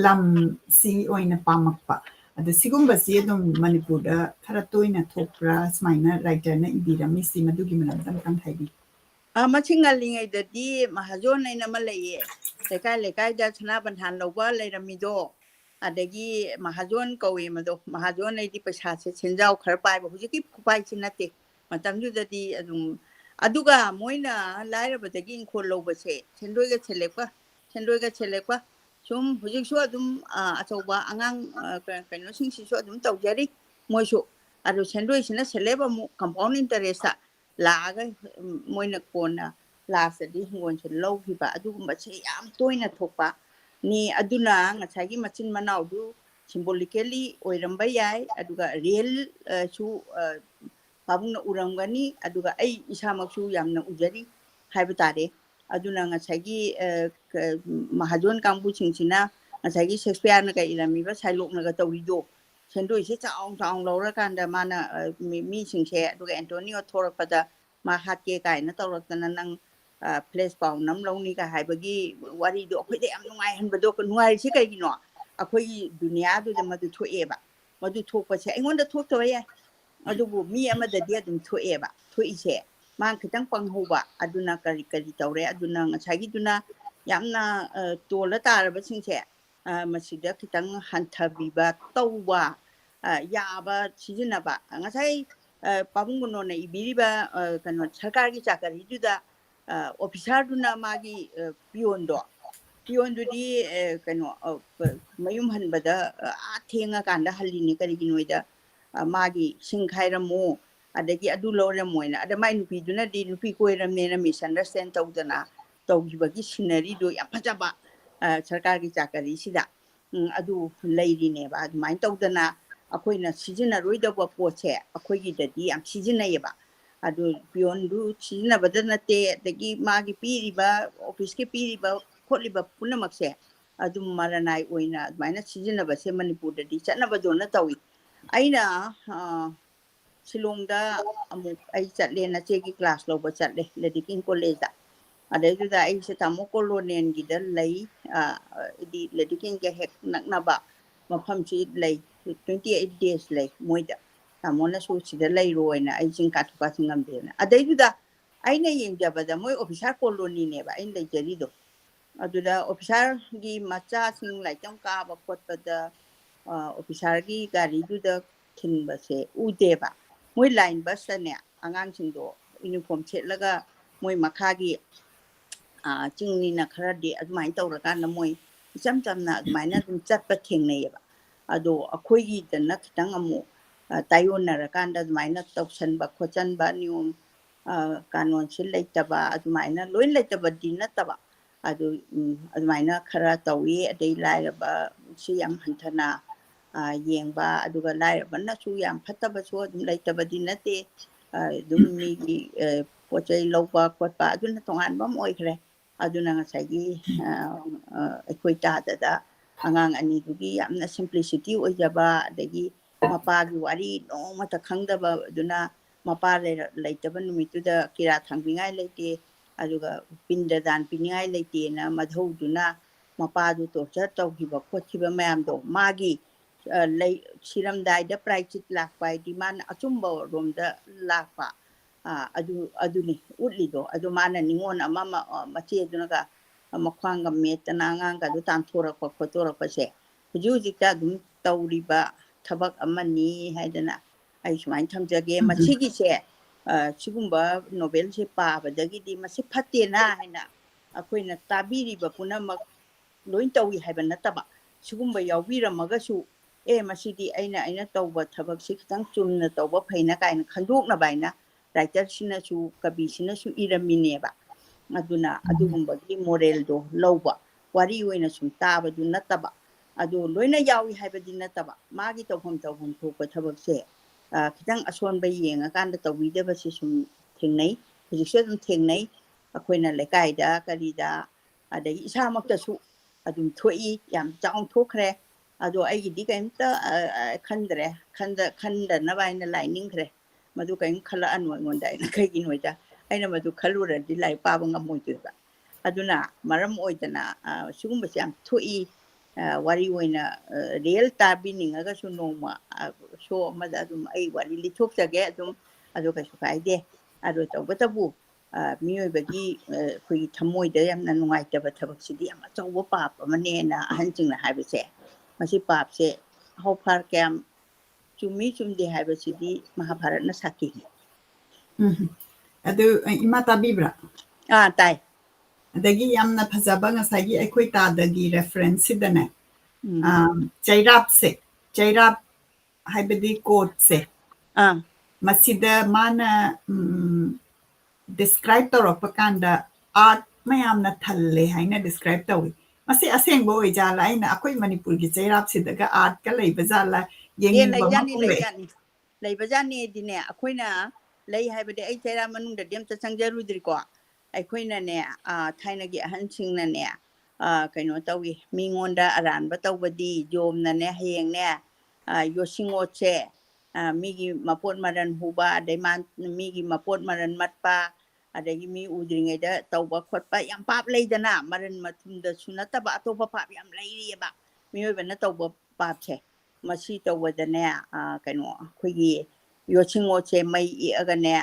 ꯂꯝꯁꯤ ꯑꯣꯏꯅ ꯄꯥꯝꯃꯛꯄ ꯑꯗ ꯁꯤꯒꯨꯝꯕꯁꯤ ꯑꯗꯨꯝ ꯃꯅꯤꯄꯨꯔꯗ ꯈꯔ ꯇꯣꯏꯅ ꯊꯣꯛꯄ꯭ꯔꯥ ꯁꯨꯃꯥꯏꯅ ꯔꯥꯏꯇꯔꯅ ꯏꯕꯤꯔꯝꯃꯤꯁꯤ ꯃꯗꯨꯒꯤ ꯃꯔꯝꯗ ꯑꯃꯇꯪ ꯍꯥꯏꯕꯤꯌꯨ ꯃꯁꯤ ꯉꯜꯂꯤꯉꯩꯗꯗꯤ ꯃꯍꯥꯖꯣꯟ ꯍꯥꯏꯅ ꯑꯃ ꯂꯩꯌꯦ ꯂꯩꯀꯥꯏ ꯂꯩꯀꯥꯏꯗ ꯁꯅꯥꯕꯟꯊꯥꯟ ꯂꯧꯕ ꯂꯩꯔꯝꯃꯤꯗꯣ ꯑꯗꯒꯤ ꯃꯍꯥꯖꯣꯟ ꯀꯧꯋꯦ ꯃꯗꯣ ꯃꯍꯥꯖꯣꯟ ꯍꯥꯏꯗꯤ ꯄꯩꯁꯥꯁꯦ ꯁꯦꯟꯖꯥꯎ ꯈꯔ ꯄꯥꯏꯕ ꯍꯧꯖꯤꯛꯀꯤ ꯈꯨꯄꯥꯏꯁꯤ ꯅꯠꯇꯦ ꯃꯇꯝꯗꯨꯗꯗꯤ ꯑꯗꯨꯝ ꯑꯗꯨꯒ ꯃꯣꯏꯅ ꯂꯥꯏꯔꯕꯗꯒꯤ ꯏꯪꯈꯣꯜ ꯂꯧꯕꯁꯦ ꯁꯦꯟꯗꯣꯏꯒ ꯁꯦꯜꯂꯦꯛꯄ ꯁꯨꯝ ꯍꯧꯖꯤꯛꯁꯨ ꯑꯗꯨꯝ ꯑꯆꯧꯕ ꯑꯉꯥꯡ ꯀꯩꯅꯣꯁꯤꯡꯁꯤꯁꯨ ꯑꯗꯨꯝ ꯇꯧꯖꯔꯤ ꯃꯣꯏꯁꯨ ꯑꯗꯨ ꯁꯦꯟꯗꯣꯏꯁꯤꯅ ꯁꯦꯜꯂꯦꯞ ꯑꯃꯨꯛ ꯀꯝꯄꯥꯎꯟ ꯏꯟꯇꯔꯦꯁꯇ ꯂꯥꯛꯑꯒ ꯃꯣꯏꯅ ꯀꯣꯟꯅ ꯂꯥꯁꯇꯗꯤ ꯍꯤꯡꯒꯣꯜꯁꯦ ꯂꯧꯈꯤꯕ ꯑꯗꯨꯒꯨꯝꯕꯁꯦ ꯌꯥꯝ ꯇꯣꯏꯅ ꯊꯣꯛꯄ ꯅꯤ ꯑꯗꯨꯅ ꯉꯁꯥꯏꯒꯤ ꯃꯆꯤꯟ ꯃꯅꯥꯎꯗꯨ ꯁꯤꯝꯕꯣꯂꯤꯀꯦꯜꯂꯤ ꯑꯣꯏꯔꯝꯕ ꯌꯥꯏ ꯑꯗꯨꯒ ꯔꯤꯌꯦꯜꯁꯨ ꯄꯥꯕꯨꯡꯅ ꯎꯔꯝꯒꯅꯤ ꯑꯗꯨꯒ ꯑꯩ ꯏꯁꯥꯃꯛꯁꯨ ꯌꯥꯝꯅ ꯎꯖꯔꯤ ꯍꯥꯏꯕ ꯇꯥꯔꯦ ꯑꯗꯨꯅ ꯉꯁꯥꯏꯒꯤ ꯃꯍꯥꯖꯣꯟ ꯀꯥꯡꯕꯨꯁꯤꯡꯁꯤꯅ ꯉꯁꯥꯏꯒꯤ ꯁꯦꯛꯁꯄꯤꯌꯥꯔꯅꯒ ꯏꯔꯝꯃꯤꯕ ꯁꯥꯏꯂꯣꯛꯅꯒ ꯇꯧꯔꯤꯗꯣ ꯁꯦꯟꯗꯣꯏꯁꯦ ꯆꯥꯎ ꯂꯧꯔꯀꯥꯟꯗ ꯃꯥꯅ ꯃꯤꯁꯤꯡꯁꯦ ꯑꯗꯨꯒ ꯑꯦꯟꯇꯣꯅꯤꯑꯣ ꯊꯣꯔꯛꯄꯗ ꯃꯥ ꯍꯥꯠꯀꯦ ꯀꯥꯏꯅ ꯇꯧꯔꯛꯇꯅ ꯅꯪ ꯐ꯭ꯂꯦꯁ ꯄꯥꯎꯟ ꯑꯃ ꯂꯧꯅꯤꯒ ꯍꯥꯏꯕꯒꯤ ꯋꯥꯔꯤꯗꯣ ꯑꯩꯈꯣꯏꯗ ꯌꯥꯝ ꯅꯨꯡꯉꯥꯏꯍꯟꯕꯗꯣ ꯅꯨꯡꯉꯥꯏꯔꯤꯁꯤ ꯀꯩꯒꯤꯅꯣ ꯑꯩꯈꯣꯏꯒꯤ ꯗꯨꯅꯤꯌꯥꯗꯨꯗ ꯃꯗꯨ ꯊꯣꯛꯑꯦꯕ ꯃꯗꯨ ꯊꯣꯛꯄꯁꯦ ꯑꯩꯉꯣꯟꯗ ꯊꯣꯛꯇꯕ ꯌꯥꯏ ꯑꯗꯨꯕꯨ ꯃꯤ ꯑꯃꯗꯗꯤ ꯑꯗꯨꯝ ꯊꯣꯛꯑꯦꯕ ꯊꯣꯛꯏꯁꯦ ꯃꯥꯅ ꯈꯤꯇꯪ ꯄꯪꯍꯧꯕ ꯑꯗꯨꯅ ꯀꯔꯤ ꯇꯧꯔꯦ ꯑꯗꯨꯅ ꯉꯁꯥꯏꯒꯤꯗꯨꯅ ꯌꯥꯝꯅ ꯇꯣꯜꯂ ꯇꯥꯔꯕꯁꯤꯡꯁꯦ ꯃꯁꯤꯗ ꯈꯤꯇꯪ ꯍꯟꯊꯕꯤꯕ ꯇꯧꯕ ꯌꯥꯕ ꯁꯤꯖꯤꯟꯅꯕ ꯉꯁꯥꯏ ꯄꯥꯕꯨꯡ ꯒꯨꯅꯣꯅ ꯏꯕꯤꯔꯤꯕ ꯀꯩꯅꯣ ꯁꯔꯀꯥꯔꯒꯤ ꯆꯥꯀꯔꯤꯗꯨꯗ ꯑꯣꯐꯤꯁꯥꯔꯗꯨꯅ ꯃꯥꯒꯤ ꯄꯤꯌꯣꯟꯗꯨꯗꯤ ꯀꯩꯅꯣ ꯃꯌꯨꯝ ꯍꯟꯕꯗ ꯊꯦꯡꯉꯀꯥꯟꯗ ꯍꯜꯂꯤꯅꯤ ꯀꯔꯤꯒꯤꯅꯣꯗ ꯃꯥꯒꯤ ꯁꯤꯡ ꯈꯥꯏꯔꯝꯃꯨ ꯑꯗꯒꯤ ꯑꯗꯨ ꯂꯧꯔꯝꯃꯣꯏꯅ ꯑꯗ ꯃꯥꯏ ꯅꯨꯄꯤꯗꯨꯅꯗꯤ ꯅꯨꯄꯤ ꯀꯣꯏꯔꯝꯅꯦꯅ ꯃꯤꯁꯑꯟꯗꯔꯁꯇꯦꯟ ꯇꯧꯗꯅ ꯇꯧꯈꯤꯕꯒꯤ ꯁꯤꯅꯔꯤꯗꯣ ꯌꯥꯝ ꯐꯖꯕ ꯁꯔꯀꯥꯔꯒꯤ ꯆꯥꯀꯔꯤꯁꯤꯗ ꯑꯗꯨ ꯂꯩꯔꯤꯅꯦꯕ ꯑꯗꯨꯃꯥꯏꯅ ꯇꯧꯗꯅ ꯑꯩꯈꯣꯏꯅ ꯁꯤꯖꯤꯟꯅꯔꯣꯏꯗꯕ ꯄꯣꯠꯁꯦ ꯑꯩꯈꯣꯏꯒꯤꯗꯗꯤ ꯌꯥꯝ ꯁꯤꯖꯤꯟꯅꯩꯌꯦꯕ ꯑꯗꯨ ꯄꯤꯌꯣꯟꯗꯨ ꯁꯤꯖꯤꯟꯅꯕꯗ ꯅꯠꯇꯦ ꯑꯗꯒꯤ ꯃꯥꯒꯤ ꯄꯤꯔꯤꯕ ꯑꯣꯐꯤꯁꯀꯤ ꯄꯤꯔꯤꯕ ꯈꯣꯠꯂꯤꯕ ꯄꯨꯝꯅꯃꯛꯁꯦ ꯑꯗꯨꯝ ꯃꯔꯅꯥꯏ ꯑꯣꯏꯅ ꯑꯗꯨꯃꯥꯏꯅ ꯁꯤꯖꯤꯟꯅꯕꯁꯦ ꯃꯅꯤꯄꯨꯔꯗꯗꯤ ꯆꯠꯅꯕꯗꯧꯅ ꯇꯧꯏ ꯑꯩꯅ ꯁꯤꯂꯣꯡꯗ ꯑꯃꯨꯛ ꯑꯩ ꯆꯠꯂꯦ ꯅꯆꯦꯒꯤ ꯀ꯭ꯂꯥꯁ ꯂꯧꯕ ꯆꯠꯂꯦ ꯂꯦꯗꯤ ꯀꯤꯡ ꯀꯣꯂꯦꯖꯇ ꯑꯗꯩꯗꯨꯗ ꯑꯩꯁꯦ ꯇꯥꯃꯣ ꯀꯣꯂꯣꯅꯤꯌꯟꯒꯤꯗ ꯂꯩ ꯍꯥꯏꯗꯤ ꯂꯦꯗꯤ ꯀꯤꯡꯒ ꯍꯦꯛ ꯅꯛꯅꯕ ꯃꯐꯝꯁꯤ ꯂꯩ 28 days ꯂꯩ ꯃꯣꯏꯗ ꯇꯥꯃꯣꯅꯁꯨ ꯁꯤꯗ ꯂꯩꯔꯣꯏꯅ ꯑꯩ ꯆꯤꯡ ꯀꯥꯊꯣꯛ ꯀꯥꯁꯤꯟ ꯉꯝꯗꯦꯅ ꯑꯗꯩꯗꯨꯗ ꯑꯩꯅ ꯌꯦꯡꯖꯕꯗ ꯃꯣꯏ ꯑꯣꯐꯤꯁꯥꯔ ꯀꯣꯂꯣꯅꯤꯅꯦꯕ ꯑꯩꯅ ꯂꯩꯖꯔꯤꯗꯣ ꯑꯗꯨꯗ ꯑꯣꯐꯤꯁꯥꯔꯒꯤ ꯃꯆꯥꯁꯤꯡ ꯂꯥꯏꯔꯤꯛ ꯀꯥꯕ ꯈꯣꯠꯄꯗ ꯑꯣꯐꯤꯁꯥꯔꯒꯤ ꯒꯥꯔꯤꯗꯨꯗ ꯊꯤꯟꯕꯁꯦ ꯎꯗꯦꯕ ꯃꯣꯏ ꯂꯥꯏꯟ ꯕꯁꯇꯅꯦ ꯑꯉꯥꯡꯁꯤꯡꯗꯣ ꯌꯨꯅꯤꯐꯣꯔꯝ ꯁꯦꯠꯂꯒ ꯃꯣꯏ ꯃꯈꯥꯒꯤ ꯆꯤꯡꯅꯤꯅ ꯈꯔꯗꯤ ꯑꯗꯨꯃꯥꯏꯅ ꯇꯧꯔꯀꯥꯟꯗ ꯃꯣꯏ ꯏꯆꯝ ꯆꯝꯅ ꯑꯗꯨꯃꯥꯏꯅ ꯑꯗꯨꯝ ꯆꯠꯄ ꯊꯦꯡꯅꯩꯌꯦꯕ ꯑꯗꯣ ꯑꯩꯈꯣꯏꯒꯤꯗꯅ ꯈꯤꯇꯪ ꯑꯃꯨꯛ ꯇꯥꯏꯌꯣꯟꯅꯔꯀꯥꯟꯗ ꯑꯗꯨꯃꯥꯏꯅ ꯇꯧꯁꯟꯕ ꯈꯣꯠꯆꯟꯕ ꯅꯤꯌꯣꯝ ꯀꯥꯅꯣꯟꯁꯤ ꯂꯩꯇꯕ ꯑꯗꯨꯃꯥꯏꯅ ꯂꯣꯏ ꯂꯩꯇꯕꯗꯤ ꯅꯠꯇꯕ ꯑꯗꯨ ꯑꯗꯨꯃꯥꯏꯅ ꯈꯔ ꯇꯧꯏ ꯑꯗꯩ ꯂꯥꯏꯔꯕ ꯁꯤ ꯌꯥꯝ ꯍꯟꯊꯅ ꯌꯦꯡꯕ ꯑꯗꯨꯒ ꯂꯥꯏꯔꯕꯅꯁꯨ ꯌꯥꯝ ꯐꯠꯇꯕꯁꯨ ꯑꯗꯨꯝ ꯂꯩꯇꯕꯗꯤ ꯅꯠꯇꯦ ꯑꯗꯨꯝ ꯃꯤꯒꯤ ꯄꯣꯠ ꯆꯩ ꯂꯧꯕ ꯈꯣꯠꯄ ꯑꯗꯨꯅ ꯇꯣꯉꯥꯟꯕ ꯑꯃ ꯑꯣꯏꯈ꯭ꯔꯦ ꯑꯗꯨꯅ ꯉꯁꯥꯏꯒꯤ ꯑꯩꯈꯣꯏ ꯇꯥꯗꯗ ꯑꯉꯥꯡ ꯑꯅꯤꯗꯨꯒꯤ ꯌꯥꯝꯅ ꯁꯤꯝꯄ꯭ꯂꯤꯁꯤꯇꯤ ꯑꯣꯏꯖꯕ ꯑꯗꯒꯤ ꯃꯄꯥꯒꯤ ꯋꯥꯔꯤ ꯅꯣꯡꯃꯇ ꯈꯪꯗꯕ ꯑꯗꯨꯅ ꯃꯄꯥ ꯂꯩꯇꯕ ꯅꯨꯃꯤꯠꯇꯨꯗ ꯀꯤꯔꯥ ꯊꯥꯡꯕꯤꯉꯥꯏ ꯂꯩꯇꯦ ꯑꯗꯨꯒ ꯄꯤꯟꯗ ꯗꯥꯟ ꯄꯤꯅꯤꯡꯉꯥꯏ ꯂꯩꯇꯦꯅ ꯃꯙꯧꯗꯨꯅ ꯃꯄꯥꯗꯨ ꯇꯣꯔꯆꯔ ꯇꯧꯈꯤꯕ ꯈꯣꯠꯈꯤꯕ ꯃꯌꯥꯝꯗꯣ ꯃꯥꯒꯤ ꯁꯤꯔꯝꯗꯥꯏꯗ ꯄ꯭ꯔꯥꯏꯆꯤꯠ ꯂꯥꯛꯄ ꯍꯥꯏꯗꯤ ꯃꯥꯅ ꯑꯆꯨꯝꯕ ꯔꯣꯝꯗ ꯂꯥꯛꯄ ꯑꯗꯨꯅꯤ ꯎꯠꯂꯤꯗꯣ ꯑꯗꯨ ꯃꯥꯅ ꯅꯤꯉꯣꯟ ꯑꯃ ꯃꯆꯦꯗꯨꯅꯒ ꯃꯈ꯭ꯋꯥꯡꯒ ꯃꯦꯠꯇꯅ ꯑꯉꯥꯡꯒꯗꯨ ꯇꯥꯟꯊꯣꯔꯛꯄ ꯈꯣꯠꯇꯣꯔꯛꯄꯁꯦ ꯍꯧꯖꯤꯛ ꯍꯧꯖꯤꯛꯇ ꯑꯗꯨꯝ ꯇꯧꯔꯤꯕ ꯊꯕꯛ ꯑꯃꯅꯤ ꯍꯥꯏꯗꯅ ꯑꯩ ꯁꯨꯃꯥꯏꯅ ꯊꯝꯖꯒꯦ ꯃꯁꯤꯒꯤꯁꯦ ꯁꯤꯒꯨꯝꯕ ꯅꯣꯕꯦꯜꯁꯦ ꯄꯥꯕꯗꯒꯤꯗꯤ ꯃꯁꯤ ꯐꯠꯇꯦꯅ ꯍꯥꯏꯅ ꯑꯩꯈꯣꯏꯅ ꯇꯥꯕꯤꯔꯤꯕ ꯄꯨꯝꯅꯃꯛ ꯂꯣꯏ ꯇꯧꯏ ꯍꯥꯏꯕ ꯅꯠꯇꯕ ꯁꯤꯒꯨꯝꯕ ꯌꯥꯎꯕꯤꯔꯝꯃꯒꯁꯨ ꯃꯁꯤꯗꯤ ꯑꯩꯅ ꯇꯧꯕ ꯊꯕꯛꯁꯤ ꯈꯤꯇꯪ ꯆꯨꯝꯅ ꯇꯧꯕ ꯐꯩꯅ ꯀꯥꯏꯅ ꯈꯟꯗꯣꯛꯅꯕ ꯍꯥꯏꯅ ꯔꯥꯏꯇꯔꯁꯤꯅꯁꯨ ꯀꯕꯤꯁꯤꯅꯁꯨ ꯏꯔꯝꯃꯤꯅꯦꯕ ꯑꯗꯨꯅ ꯑꯗꯨꯒꯨꯝꯕꯒꯤ ꯃꯣꯔꯦꯜꯗꯣ ꯂꯧꯕ ꯋꯥꯔꯤ ꯑꯣꯏꯅ ꯁꯨꯝ ꯇꯥꯕꯗꯨ ꯅꯠꯇꯕ ꯑꯗꯨ ꯂꯣꯏꯅ ꯌꯥꯎꯏ ꯍꯥꯏꯕꯗꯤ ꯅꯠꯇꯕ ꯃꯥꯒꯤ ꯇꯧꯐꯝ ꯊꯣꯛꯄ ꯊꯕꯛꯁꯦ khitang ason ba yenga kan da tawida ba si sum thingnai hujikse dum thingnai akoina lekai da kali da adagi isa mak ta su adum thoi yam chaung thokre ado ai gi di kaimta khanda na bai na lining kre madu kaim khala anoi ngonda na kai gi noida aina madu khalura di lai pa ba ngamoi ba aduna maram oidana sugum ba yam thoi wari oina real tabining aga su noma show ma da dum ai wari li thok jage dum ado ka su kaide ado tawbatabu mioi bagi khoi thamoi da yamna nungai ta ba thabak sidi ama chawba pap amane na ahanjing na haibase masi pap se how far cam chumi chumdi haibasidi mahabharat na saki adu ima tabibra tai adagi yamna phajaba ngasagi ekhoi tadagi reference sidane chairap haibadi quote se masida mana describe tawrokpa kanda art mayamna thalle haina describe tawi masi asengbo oijala aina akhoi manipur gi chairap sidaga art ka leiba jala yengingba leibajani dine akoina lei haibade ai chaira manung da dem ta changjarudri ko aikoina ne thaina gi ahansing na ne kaino tawi mingonda aran ba tawbadi jomna ne heng ne yosingo che migi mapot maran huba daiman migi mapot maran matpa adagi mi udringe da tawba khotpa yam pap leidana maran mathumda sunataba atopa pap yam leiri ba mioi bana tawba pap che masi tawdane kaino khoigi yosingo che mai agane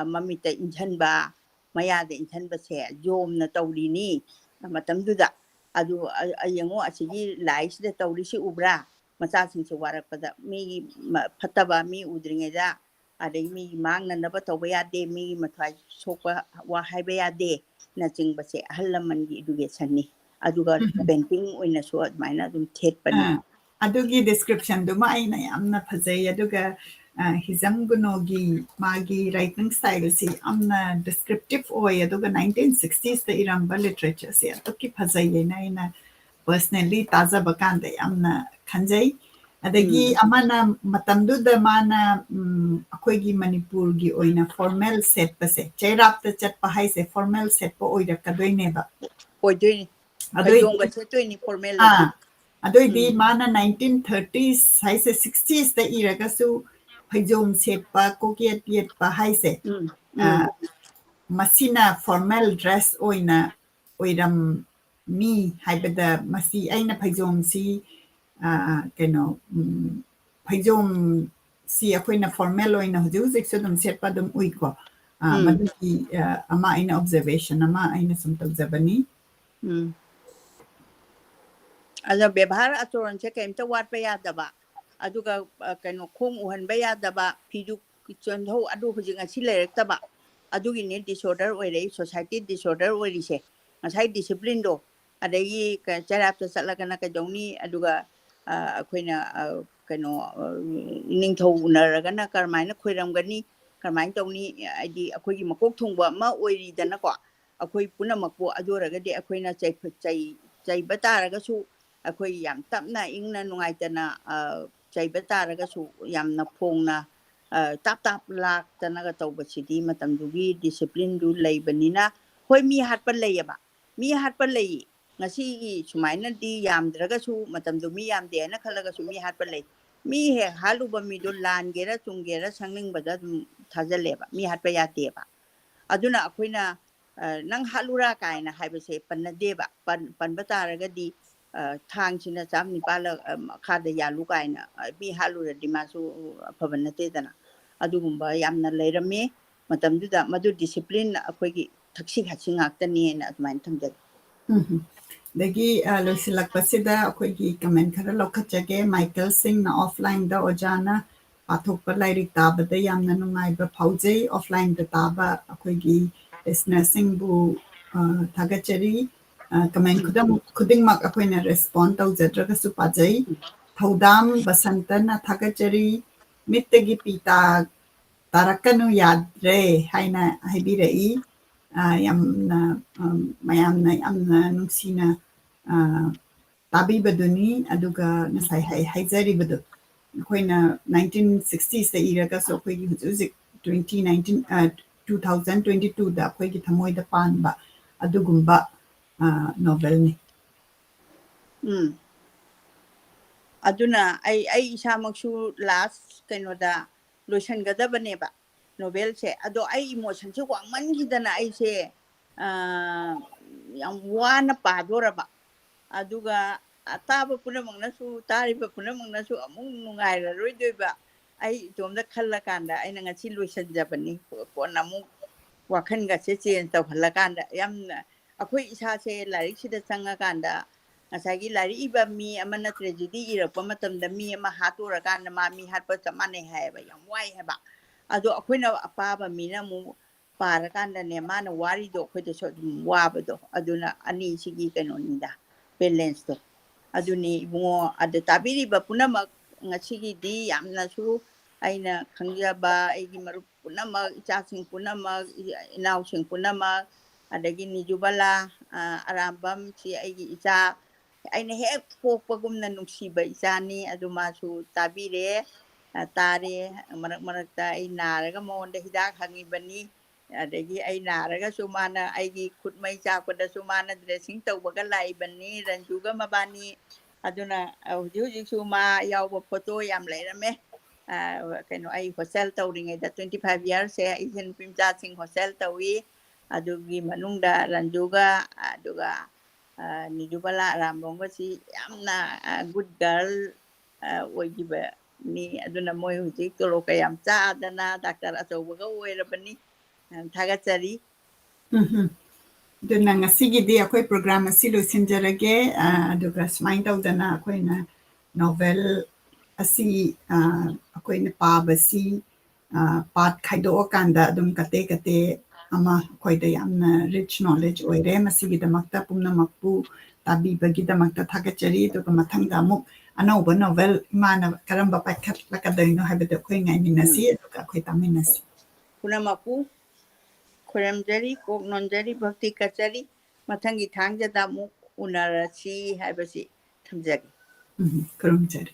mamita injanba mayada injanba se jomna tawrini matamduda adu ayengo asigi lais de tawrisi ubra macha singse warakpada mi phataba mi udringe da adai mi mangna naba tawba yade mi mathai sokpa wa haiba yade na chingba se halaman gi education ni aduga painting oina so admaina dum thetpani adugi description do ma aina yamna phajai aduga Hijam Guno gi magi writing style si amna descriptive oi aduga 1960s the iramba literature se aduki phajai na ina personally taza bakanda yamna khanjai adagi amana matamdu da mana akhoi gi manipur gi oina formal set pa se chairap ta chat pa hai se formal set pa oira kadoine ba oidoi adonga setoi ni formal adoi di mana 1930s hai se 60s da iraga su Hijom set pa kokiet yet pa hai se masina formal dress oina oiram mi haibada masi aina Hijom si keno Hijom si akoina formal oina hujik so dum set pa dum ui ko maduki ama aina observation ama aina sum tabjabani ada bebhar atoron che kaimta watpa yadaba aduga kaino khong uhanba yadaba fidu chonho adu hujing asi lerektaba adugi ne disorder oirei society disorder oirise ngasai discipline do adagi charap ta salagana ka dongni aduga akoina kaino ningthau unaragana karmaina khoiramgani karmain tongni aidi akoigi makok thungba ma oiri dana ko akoi punamakbo adoragadi akoina chai bataraga su akhoi yam tapna ingna nungaitana chaiba taraga su yamna phongna tap lak tanaga tawbasidi matamdugi discipline du leibanina hoi mi hatpa leiaba mi hatpa lei ngasi gi sumaina di yamdraga su matamdu mi yamde na khalaga su mi hatpa lei mi he haluba mi do langera chungera sangning bada thajalleba mi hatpa yateba aduna akoina nang halura kaina haibase pannadeba panba taragadi thangchina chamni pala khada yalu kaina bi halura dimasu phabanate dana adugumba yamna leirame matamduda madu discipline akoigi thaksi khachi ngaktani na admain thamjal dagi loisilak pasida akoigi comment khara lokhachage Michael Singh na offline da ojana pathok pa lairik tabada yamna nungai ba phaujai offline da taba akoigi listening bu thagachari comment khudingmak akoina respond tawjadraga su pajai thaudam basantana thagachari mittagi pita tarakanu yadre haina haibirei yamna mayamna yamna nungsina tabibaduni aduga nasai haijari badu ꯑꯩꯈꯣꯏꯅ 1960ꯁꯗ ꯏꯔꯒꯁꯨ ꯑꯩꯈꯣꯏꯒꯤ ꯍꯧꯖꯤꯛ ꯍꯧꯖꯤꯛ 2022ꯗ ꯑꯩꯈꯣꯏꯒꯤ ꯊꯃꯣꯏꯗ ꯄꯥꯟꯕ ꯑꯗꯨꯒꯨꯝꯕ ꯅꯣꯚꯦꯜꯅꯤ. ꯑꯗꯨꯅ ꯑꯩ ꯏꯁꯥꯃꯛꯁꯨ ꯂꯥꯁ ꯀꯩꯅꯣꯗ ꯂꯣꯏꯁꯟꯒꯗꯕꯅꯦꯕ ꯅꯣꯚꯦꯜꯁꯦ. ꯑꯗꯣ ꯑꯩ ꯏꯃꯣꯁꯟꯁꯦ ꯋꯥꯡꯃꯟꯈꯤꯗꯅ ꯑꯩꯁꯦ ꯌꯥꯝ ꯋꯥꯅ ꯄꯥꯗꯣꯔꯕ. ꯑꯗꯨꯒ ꯇꯥꯕ ꯄꯨꯝꯅꯃꯛꯅꯁꯨ ꯇꯥꯔꯤꯕ ꯄꯨꯝꯅꯃꯛꯅꯁꯨ ꯑꯃꯨꯛ ꯅꯨꯡꯉꯥꯏꯔꯔꯣꯏꯗꯣꯏꯕ. ꯑꯩ ꯏꯇꯣꯝꯗ ꯈꯜꯂꯀꯥꯟꯗ ꯑꯩꯅ ꯉꯁꯤ ꯂꯣꯏꯁꯟꯖꯕꯅꯤ. ꯀꯣꯟꯅ ꯑꯃꯨꯛ ꯋꯥꯈꯜꯒꯁꯦ ꯆꯦꯟꯖ ꯇꯧꯍꯜꯂꯀꯥꯟꯗ ꯌꯥꯝꯅ ꯑꯩꯈꯣꯏ ꯏꯁꯥꯁꯦ ꯂꯥꯏꯔꯤꯛꯁꯤꯗ ꯆꯪꯉꯀꯥꯟꯗ ꯉꯁꯥꯏꯒꯤ ꯂꯥꯏꯔꯤꯛ ꯏꯕ ꯃꯤ ꯑꯃꯅ ꯇ꯭ꯔꯦꯖꯦꯗꯤ ꯏꯔꯛꯄ ꯃꯇꯝꯗ ꯃꯤ ꯑꯃ ꯍꯥꯠꯇꯣꯔꯀꯥꯟꯗ ꯃꯥ ꯃꯤ ꯍꯥꯠꯄ ꯆꯞ ꯃꯥꯟꯅꯩ ꯍꯥꯏꯌꯦꯕ. ꯌꯥꯝ ꯋꯥꯏ ꯍꯥꯏꯕ. ꯑꯗꯣ ꯑꯩꯈꯣꯏꯅ ꯑꯄꯥꯕ ꯃꯤꯅ ꯑꯃꯨꯛ ꯄꯥꯔꯀꯥꯟꯗꯅꯦ ꯃꯥꯅ ꯋꯥꯔꯤꯗꯣ ꯑꯩꯈꯣꯏꯗꯁꯨ ꯑꯗꯨꯝ ꯋꯥꯕꯗꯣ. ꯑꯗꯨꯅ ꯑꯅꯤꯁꯤꯒꯤ ꯀꯩꯅꯣꯅꯤꯗ ꯕꯦꯂꯦꯟꯁꯇꯣ. ꯑꯗꯨꯅꯤ ꯏꯕꯨꯡꯉꯣ. ꯑꯗꯨ ꯇꯥꯕꯤꯔꯤꯕ ꯄꯨꯝꯅꯃꯛ ꯉꯁꯤꯒꯤꯗꯤ ꯌꯥꯝꯅꯁꯨ ꯑꯩꯅ ꯈꯪꯖꯕ ꯑꯩꯒꯤ ꯃꯔꯨꯞ ꯄꯨꯝꯅꯃꯛ, ꯏꯆꯥꯁꯤꯡ ꯄꯨꯝꯅꯃꯛ, ꯏꯅꯥꯎꯁꯤꯡ ꯄꯨꯝꯅꯃꯛ, ꯑꯗꯒꯤ ꯅꯤꯖꯨꯕꯂꯥ ꯑꯔꯥꯝꯕꯝ, ꯁꯤ ꯑꯩꯒꯤ ꯏꯆꯥ, ꯑꯩꯅ ꯍꯦꯛ ꯄꯣꯛꯄꯒꯨꯝꯅ ꯅꯨꯡꯁꯤꯕ ꯏꯆꯥꯅꯤ. ꯑꯗꯨ ꯃꯥꯁꯨ ꯇꯥꯕꯤꯔꯦ, ꯇꯥꯔꯦ. ꯃꯔꯛ ꯃꯔꯛꯇ ꯑꯩ ꯅꯥꯔꯒ ꯃꯉꯣꯟꯗ ꯍꯤꯗꯥꯛ ꯍꯪꯉꯤꯕꯅꯤ. ꯑꯗꯒꯤ ꯑꯩ ꯅꯥꯔꯒꯁꯨ ꯃꯥꯅ ꯑꯩꯒꯤ ꯈꯨꯠ ꯃꯩ ꯆꯥꯛꯄꯗꯁꯨ ꯃꯥꯅ ꯗ꯭ꯔꯦꯁꯤꯡ ꯇꯧꯕꯒ ꯂꯥꯛꯏꯕꯅꯤ, ꯔꯟꯖꯨꯒ ꯃꯕꯥꯅꯤ. ꯑꯗꯨꯅ ꯍꯧꯖꯤꯛ ꯍꯧꯖꯤꯛꯁꯨ ꯃꯥ ꯌꯥꯎꯕ ꯐꯣꯇꯣ ꯌꯥꯝ ꯂꯩꯔꯝꯃꯦ. ꯀꯩꯅꯣ ꯑꯩ ꯍꯣꯁꯇꯦꯜ ꯇꯧꯔꯤꯉꯩꯗ 25 ꯏꯌꯔꯁꯦ ꯑꯩꯁꯦ ꯅꯨꯄꯤ ꯃꯆꯥꯁꯤꯡ ꯍꯣꯁꯇꯦꯜ ꯇꯧꯏ. ꯑꯗꯨꯒꯤ ꯃꯅꯨꯡꯗ ꯔꯟꯖꯨꯒ ꯑꯗꯨꯒ ꯅꯤꯖꯨꯕꯂꯥ ꯑꯔꯥꯝꯕꯝꯒꯁꯤ ꯌꯥꯝꯅ ꯒꯨꯗ ꯒꯔꯜ ꯑꯣꯏꯈꯤꯕꯅꯤ. ꯑꯗꯨꯅ ꯃꯣꯏ ꯍꯧꯖꯤꯛ ꯇꯣꯂꯣꯞꯀ ꯌꯥꯝ ꯆꯥꯗꯅ ꯗꯥꯛꯇꯔ ꯑꯆꯧꯕꯒ ꯑꯣꯏꯔꯕꯅꯤ. ꯊꯥꯒꯠꯆꯔꯤ. ꯑꯗꯨꯅ ꯉꯁꯤꯒꯤꯗꯤ ꯑꯩꯈꯣꯏ ꯄ꯭ꯔꯣꯒ꯭ꯔꯥꯝ ꯑꯁꯤ ꯂꯣꯏꯁꯤꯟꯖꯔꯒꯦ. ꯑꯗꯨꯒ ꯁꯨꯃꯥꯏꯅ ꯇꯧꯗꯅ ꯑꯩꯈꯣꯏꯅ ꯅꯣꯚꯦꯜ ꯑꯁꯤ ꯑꯩꯈꯣꯏꯅ ꯄꯥꯕꯁꯤ ꯄꯥꯔꯠ ꯈꯥꯏꯗꯣꯛꯑꯀꯥꯟꯗ ꯑꯗꯨꯝ ꯀꯇꯦ ꯀꯇꯦ ꯑꯃ ꯑꯩꯈꯣꯏꯗ ꯌꯥꯝꯅ ꯔꯤꯆ ꯅꯣꯂꯦꯖ ꯑꯣꯏꯔꯦ. ꯃꯁꯤꯒꯤꯗꯃꯛꯇ ꯄꯨꯝꯅꯃꯛꯄꯨ ꯇꯥꯕꯤꯕꯒꯤꯗꯃꯛꯇ ꯊꯥꯒꯠꯆꯔꯤ. ꯑꯗꯨꯒ ꯃꯊꯪꯗ ꯑꯃꯨꯛ ꯑꯅꯧꯕ ꯅꯣꯚꯦꯜ ꯏꯃꯥꯅ ꯀꯔꯝꯕ ꯄꯥꯏꯈꯠꯂꯛꯀꯗꯣꯏꯅꯣ ꯍꯥꯏꯕꯗꯨ ꯑꯩꯈꯣꯏ ꯉꯥꯏꯃꯤꯟꯅꯁꯤ. ꯑꯗꯨꯒ ꯑꯩꯈꯣꯏ ꯇꯥꯃꯤꯟꯅꯁꯤ. ꯄꯨꯝꯅꯃꯛꯄꯨ ꯈꯨꯔꯨꯝꯖꯔꯤ, ꯀꯣꯛ ꯅꯣꯟꯖꯔꯤ, ꯚꯛꯇꯤ ꯀꯠꯆꯔꯤ. ꯃꯊꯪꯒꯤ ꯊꯥꯡꯖꯗ ꯑꯃꯨꯛ ꯎꯅꯔꯁꯤ ꯍꯥꯏꯕꯁꯤ ꯊꯝꯖꯒꯦ. ꯈꯨꯔꯨꯝꯖꯔꯤ.